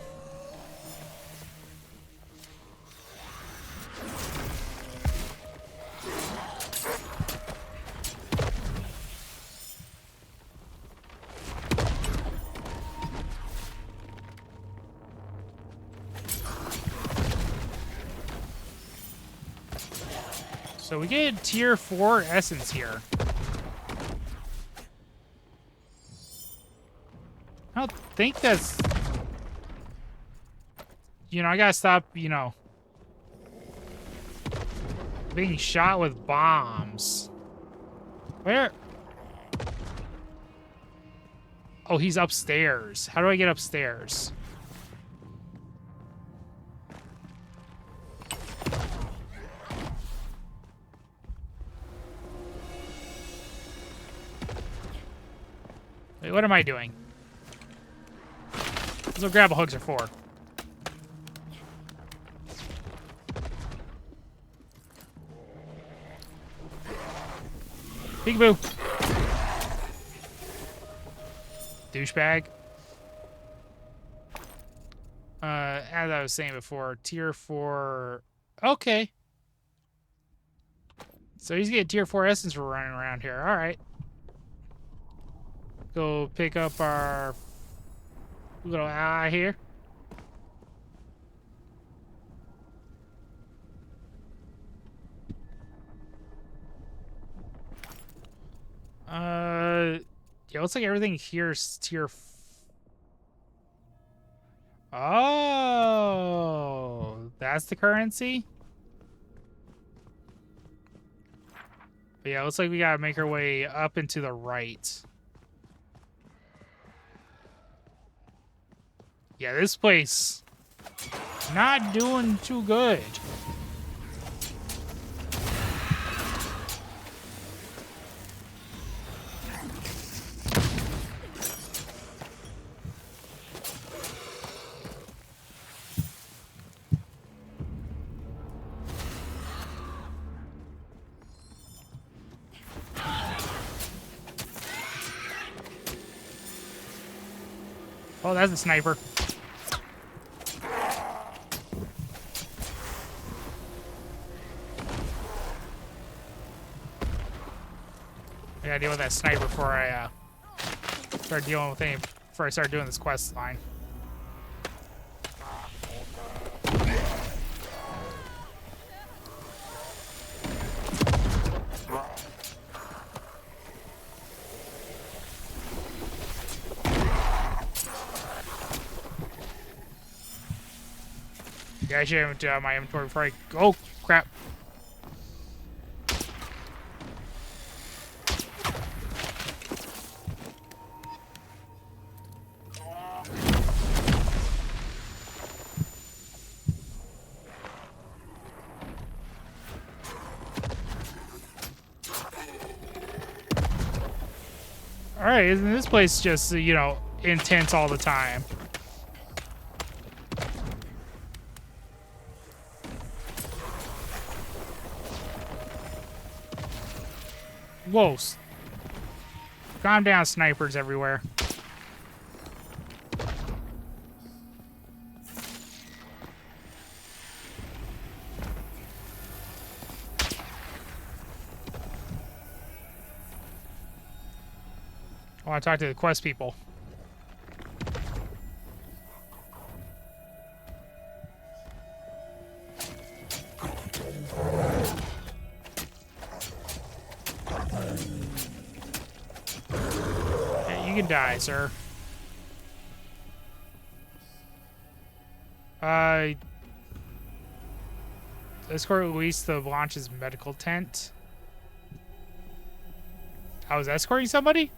So we get tier 4 essence here. I don't think that's... You know, I gotta stop, you know, being shot with bombs. Where? Oh, he's upstairs. How do I get upstairs? Wait, what am I doing? That's what grapple hooks are for. Peekaboo. Douchebag. As I was saying before, tier 4. Okay. So he's getting tier 4 essence for running around here. Alright. Go pick up our little ally here. Yeah, looks like everything here's tier. Oh, that's the currency? But yeah, looks like we gotta make our way up and to the right. Yeah, this place not doing too good. Oh, that's a sniper. I gotta deal with that sniper before I start dealing with any. Before I start doing this quest line. Yeah, I should empty out my inventory before I go. Oh, crap. Alright, isn't this place just, you know, intense all the time? Whoa. Calm down, snipers everywhere. I want to talk to the quest people. Hey, you can die, sir. Escort Luis to Blanche's medical tent. I was escorting somebody?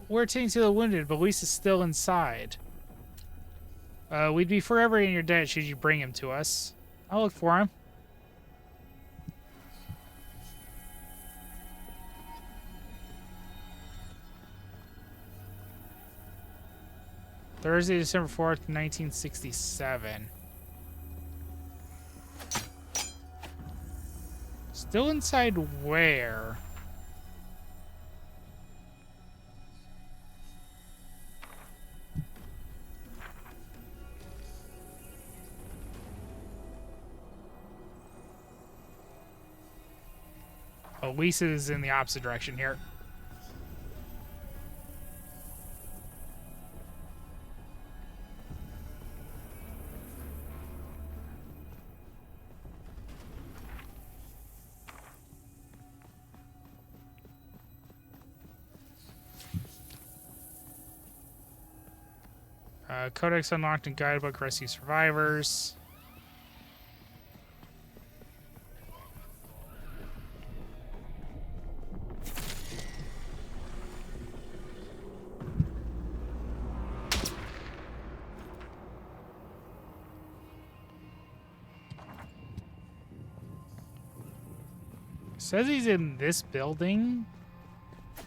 We're attending to the wounded, but Luis is still inside. We'd be forever in your debt should you bring him to us. I'll look for him. Thursday, December 4th, 1967. Still inside where? Oh, Lisa's in the opposite direction here. Codex unlocked and guidebook rescue survivors. Says he's in this building.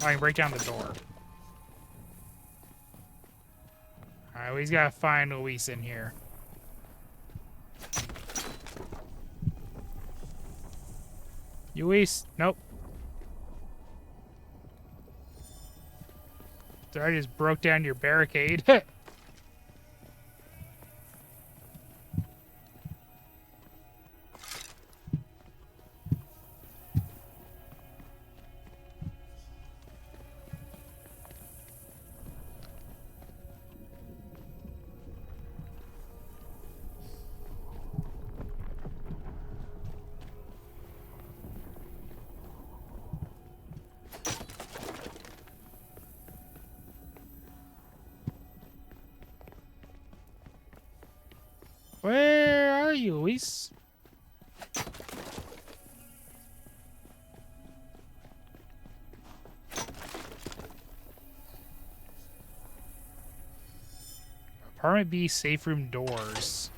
Oh, I can break down the door. Alright, we just gotta find Lois in here. Lois? Nope. So I just broke down your barricade. Where are you, Lois? Apartment B safe room doors.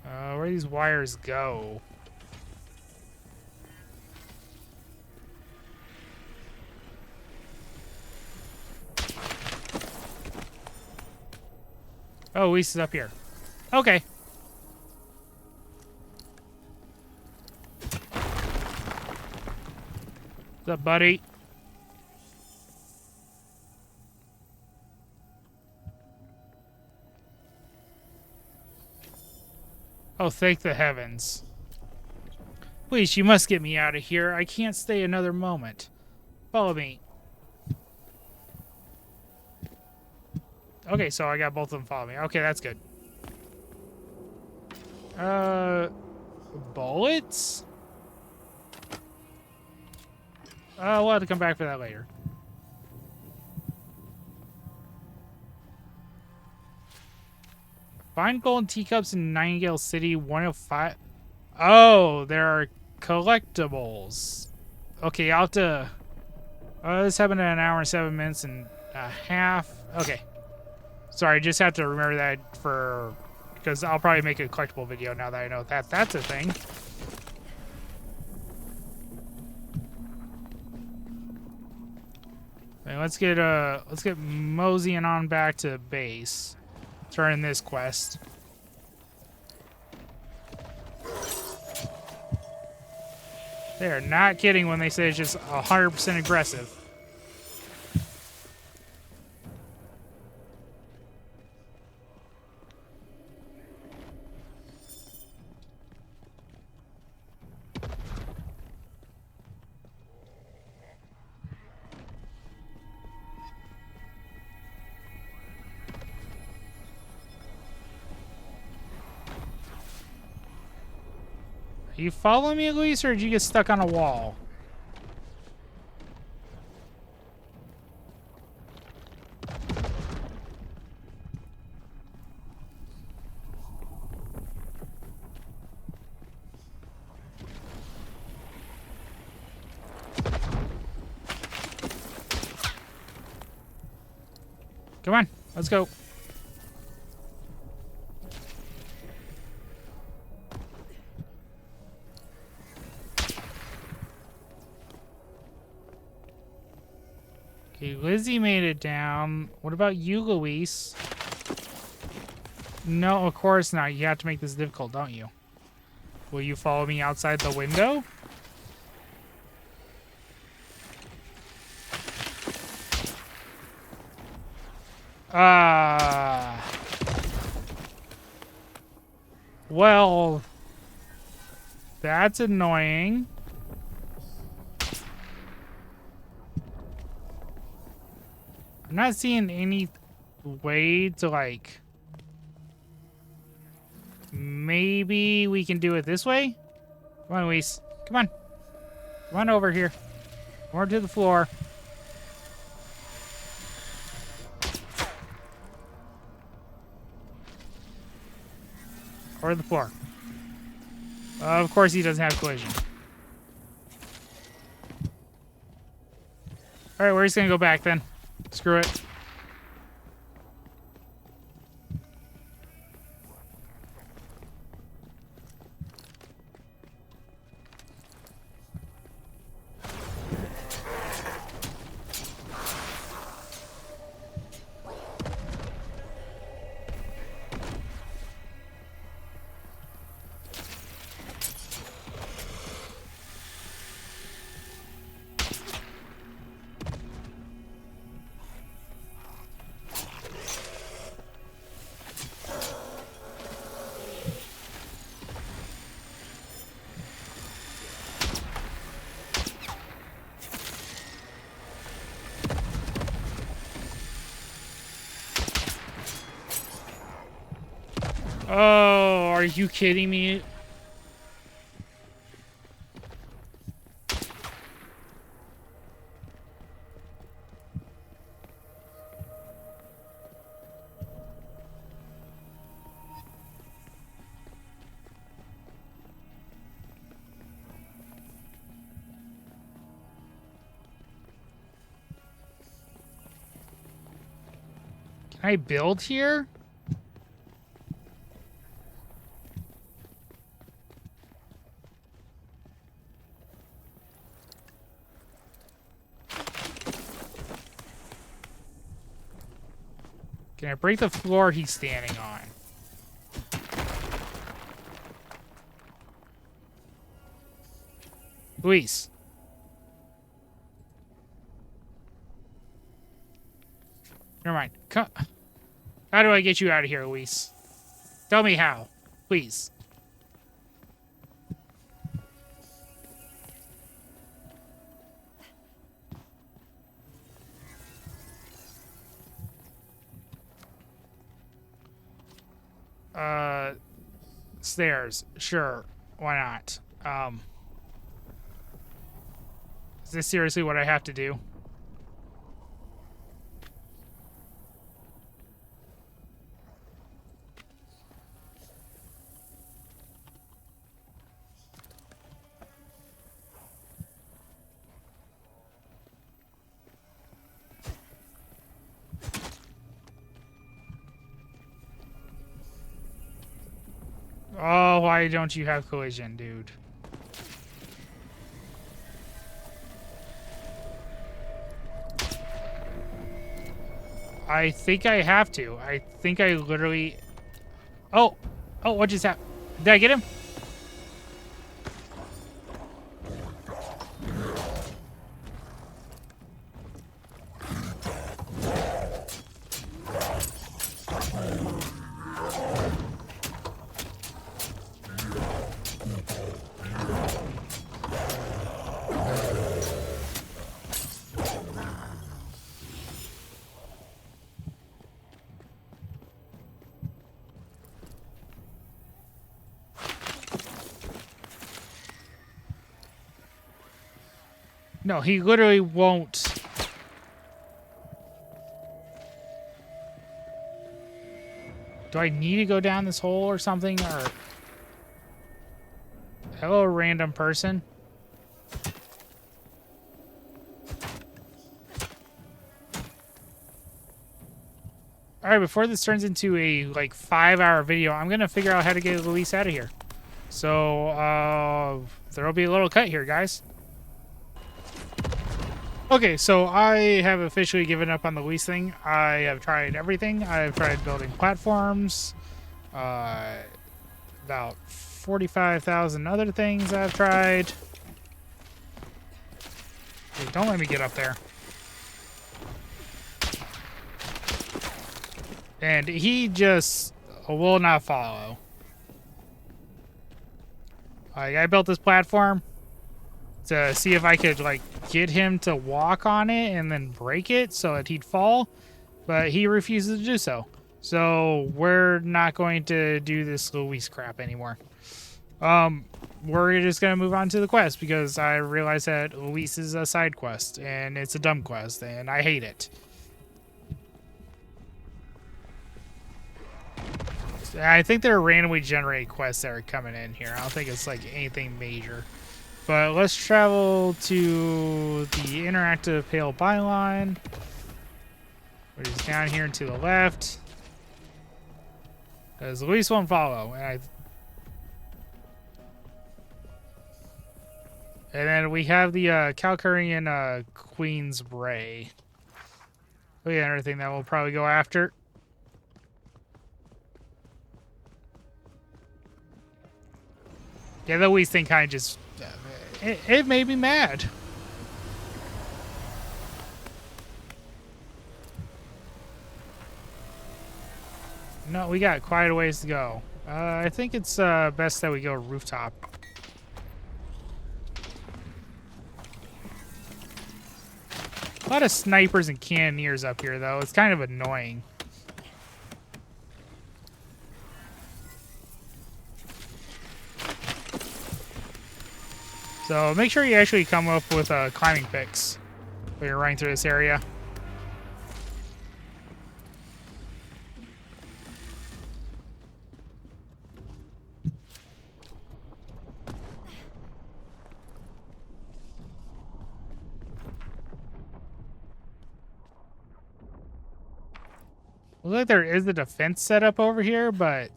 Where do these wires go? Oh, Luis is up here. Okay. What's up, buddy? Oh, thank the heavens. Please, you must get me out of here. I can't stay another moment. Follow me. Okay, so I got both of them following me. Okay, that's good. Bullets? We'll have to come back for that later. Find golden teacups in Nightingale City 105. Oh, there are collectibles. Okay, I'll have to... this happened in 1 hour and 7 minutes and a half. Okay. Sorry, just have to remember that for... Because I'll probably make a collectible video now that I know that that's a thing. Okay, let's get moseying on back to base. Turn this quest. They are not kidding when they say it's just 100% aggressive. Are you following me, Luis, or did you get stuck on a wall? Come on, let's go. Okay, Lizzie made it down. What about you, Luis? No, of course not. You have to make this difficult, don't you? Will you follow me outside the window? Well, that's annoying. I'm not seeing any way to, like... Maybe we can do it this way? Come on, Luis. Come on. Come on over here. More to the floor. Or the floor. Of course he doesn't have collision. Alright, we're just gonna go back then. Screw it. Oh, are you kidding me? Can I build here? Can I break the floor he's standing on? Luis. Never mind. How do I get you out of here, Luis? Tell me how. Please. Stairs. Sure. Why not? Is this seriously what I have to do? Oh, why don't you have collision, dude? I think I have to. I think I literally... Oh! Oh, what just happened? Did I get him? No, he literally won't. Do I need to go down this hole or something? Or hello, random person. All right, before this turns into a like 5-hour video, I'm gonna figure out how to get Luis out of here. So there'll be a little cut here, guys. Okay, so I have officially given up on the Luis thing. I have tried everything. I've tried building platforms, about 45,000 other things I've tried. Hey, don't let me get up there. And he just will not follow. I built this platform to see if I could like get him to walk on it and then break it so that he'd fall, but he refuses to do so. So we're not going to do this Luis crap anymore. We're just gonna move on to the quest because I realize that Luis is a side quest and it's a dumb quest and I hate it. I think they're randomly generated quests that are coming in here. I don't think it's like anything major. But let's travel to the interactive Pylon, which is down here and to the left. Because Luis won't follow. And then we have the Calcarian Queen's Ray. Look at everything that we'll probably go after. Yeah, the Luis thing kind of just... It made me mad. No, we got quite a ways to go. I think it's best that we go rooftop. A lot of snipers and cannoneers up here, though. It's kind of annoying. So make sure you actually come up with climbing picks when you're running through this area. Looks like there is a defense setup over here, but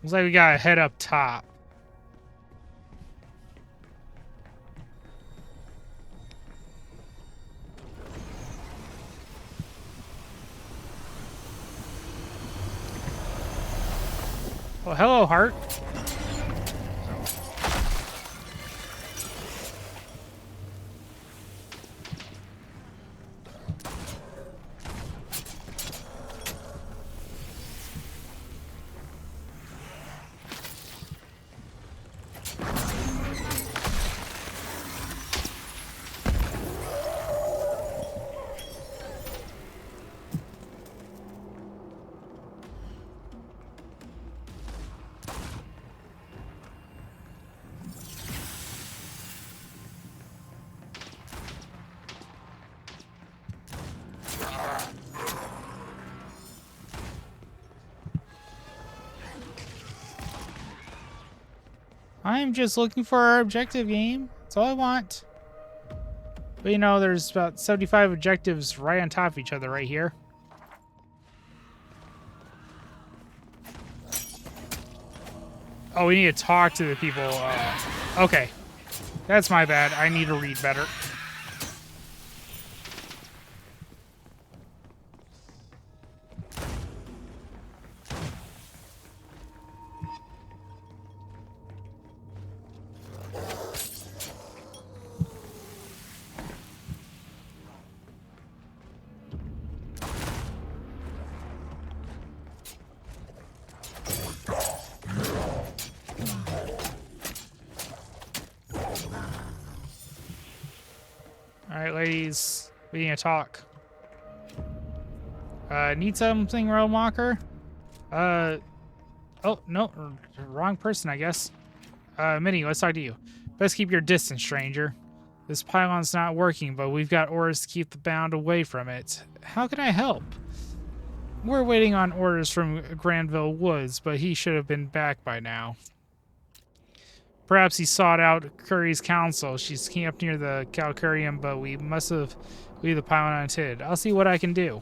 looks like we gotta head up top. Well, hello, Heart. I'm just looking for our objective, game. That's all I want. But you know, there's about 75 objectives right on top of each other right here. Oh, we need to talk to the people. Okay. That's my bad. I need to read better. Alright, ladies. We need to talk. Need something, Realm Walker? Oh, no. Wrong person, I guess. Minnie, let's talk to you. Best keep your distance, stranger. This pylon's not working, but we've got orders to keep the bound away from it. How can I help? We're waiting on orders from Granville Woods, but he should have been back by now. Perhaps he sought out Curie's counsel. She's camped near the Calcurium, but we must have leave the pylon untended. I'll see what I can do.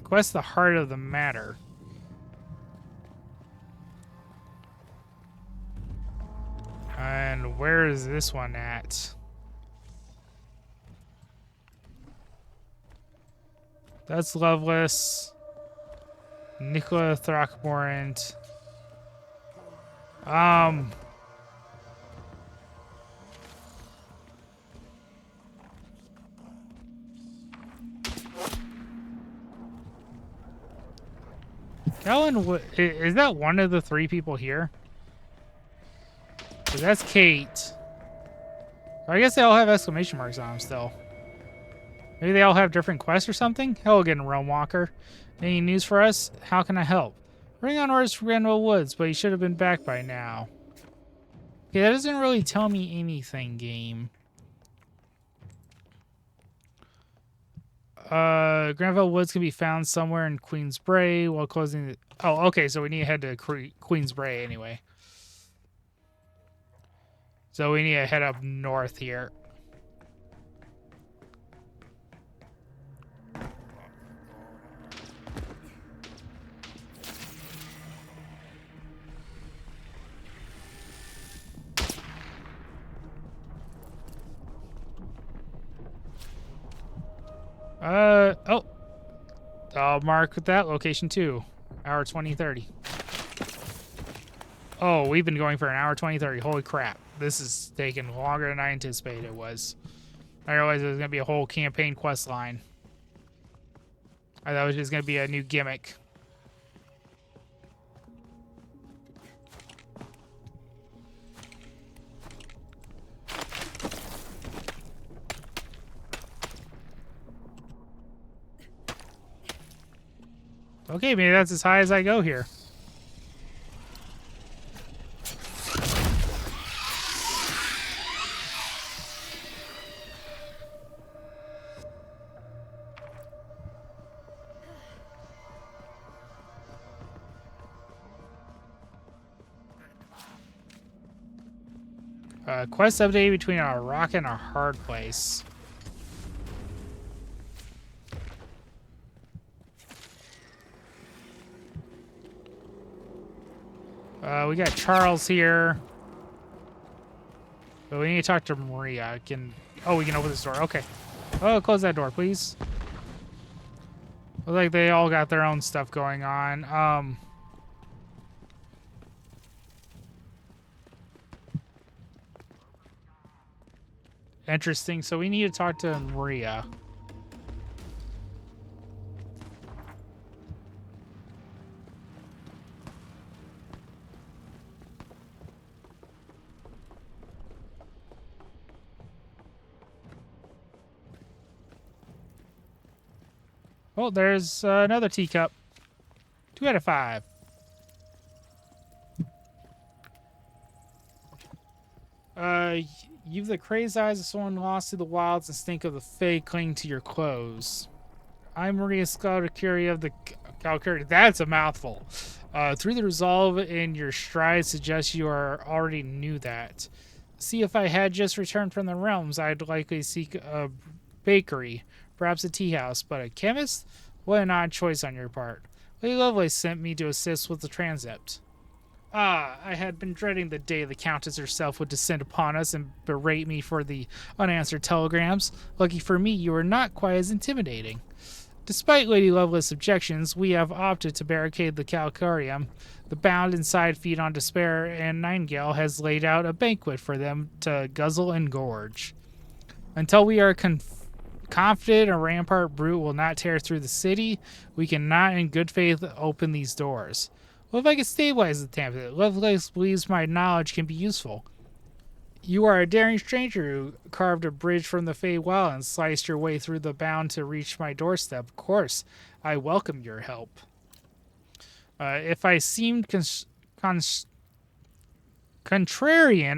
Quest the heart of the matter. And where is this one at? That's Loveless. Nicola Throckmorton. Kellen, is that one of the three people here? 'Cause that's Kate. I guess they all have exclamation marks on them still. Maybe they all have different quests or something? Hello again, Realm Walker. Any news for us? How can I help? Bring on orders from Granville Woods, but he should have been back by now. Okay, that doesn't really tell me anything, game. Granville Woods can be found somewhere in Queensbray while closing the... Oh, okay, so we need to head to Queensbray anyway. So we need to head up north here. Oh. I'll mark with that location too. Hour 20:30. Oh, we've been going for an hour 20:30. Holy crap. This is taking longer than I anticipated it was. I realized it was going to be a whole campaign quest line. I thought it was just going to be a new gimmick. Okay, maybe that's as high as I go here. Quest update between a rock and a hard place. We got Charles here. But we need to talk to Maria. Oh, we can open this door. Okay. Oh, close that door, please. Looks like they all got their own stuff going on. Interesting. So we need to talk to Maria. Oh, there's another teacup. 2 out of 5. You've the crazed eyes of someone lost to the wilds and stink of the fae cling to your clothes. I'm Maria Sklodowska-Curie of the Curie. That's a mouthful. Through the resolve in your stride suggests you already knew that. See, if I had just returned from the realms, I'd likely seek a bakery, perhaps a tea house, but a chemist? What an odd choice on your part. Lady Lovelace sent me to assist with the transept. Ah, I had been dreading the day the Countess herself would descend upon us and berate me for the unanswered telegrams. Lucky for me, you are not quite as intimidating. Despite Lady Lovelace's objections, we have opted to barricade the Calcarium. The bound inside feed on despair, and Nightingale has laid out a banquet for them to guzzle and gorge. Until we are confident a rampart brute will not tear through the city, we cannot in good faith open these doors. What if I could stabilize the temple? Lovelace believes my knowledge can be useful. You are a daring stranger who carved a bridge from the Feywild and sliced your way through the bound to reach my doorstep. Of course, I welcome your help. If I seemed contrarian,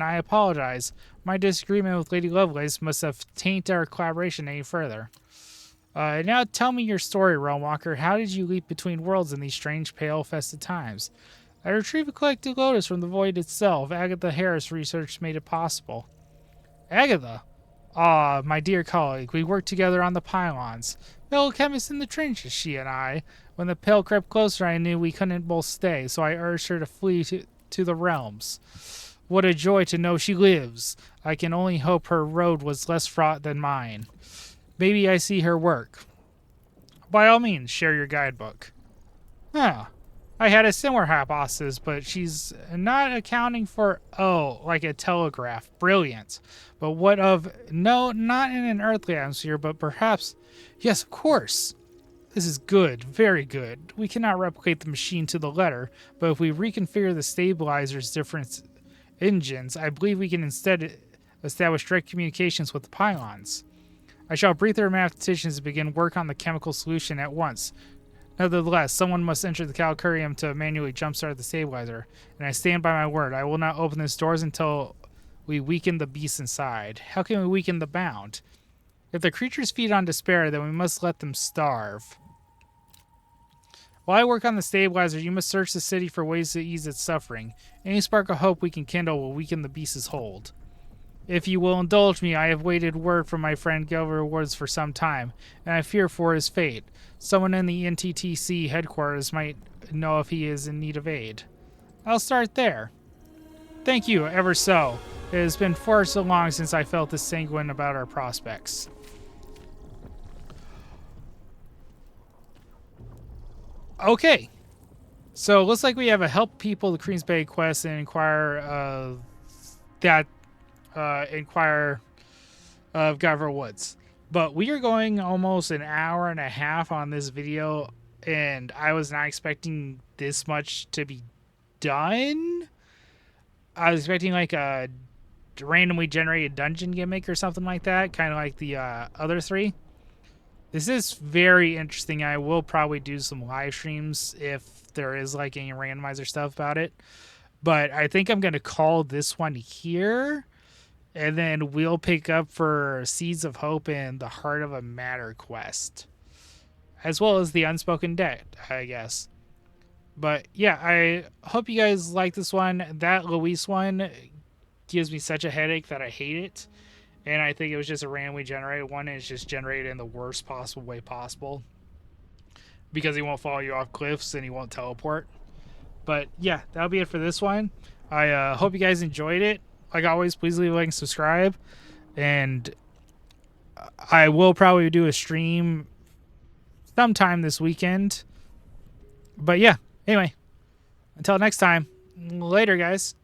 I apologize. My disagreement with Lady Lovelace must have tainted our collaboration any further. Now tell me your story, Realmwalker. How did you leap between worlds in these strange, pale-fested times? I retrieved a collected lotus from the void itself. Agatha Harris research made it possible. Agatha? Ah, my dear colleague, we worked together on the pylons. Fellow chemist in the trenches, she and I. When the pale crept closer, I knew we couldn't both stay, so I urged her to flee to the realms. What a joy to know she lives. I can only hope her road was less fraught than mine. Maybe I see her work. By all means, share your guidebook. Huh. I had a similar hypothesis, but she's not accounting for, like a telegraph. Brilliant. But what of, no, not in an earthly atmosphere, but perhaps, yes, of course. This is good, very good. We cannot replicate the machine to the letter, but if we reconfigure the stabilizer's different engines, I believe we can instead establish direct communications with the pylons. I shall brief their mathematicians to begin work on the chemical solution at once. Nevertheless, someone must enter the Calcarium to manually jumpstart the stabilizer, and I stand by my word. I will not open these doors until we weaken the beast inside. How can we weaken the bound? If the creatures feed on despair, then we must let them starve. While I work on the stabilizer, you must search the city for ways to ease its suffering. Any spark of hope we can kindle will weaken the beast's hold. If you will indulge me, I have waited word from my friend Gilbert Woods for some time, and I fear for his fate. Someone in the NTTC headquarters might know if he is in need of aid. I'll start there. Thank you, ever so. It has been far so long since I felt this sanguine about our prospects. Okay. So, it looks like we have a help people the Queen's Bay quest and inquire of Gilbert Woods. But we are going almost an hour and a half on this video, and I was not expecting this much to be done. I was expecting like a randomly generated dungeon gimmick or something like that, kind of like the other three. This is very interesting. I will probably do some live streams if there is like any randomizer stuff about it. But I think I'm going to call this one here. And then we'll pick up for Seeds of Hope and the Heart of a Matter quest. As well as the Unspoken Debt, I guess. But yeah, I hope you guys like this one. That Lois one gives me such a headache that I hate it. And I think it was just a randomly generated one, and it's just generated in the worst possible way possible. Because he won't follow you off cliffs and he won't teleport. But yeah, that'll be it for this one. I hope you guys enjoyed it. Like always, please leave a like and subscribe. And I will probably do a stream sometime this weekend. But yeah, anyway, until next time, later, guys.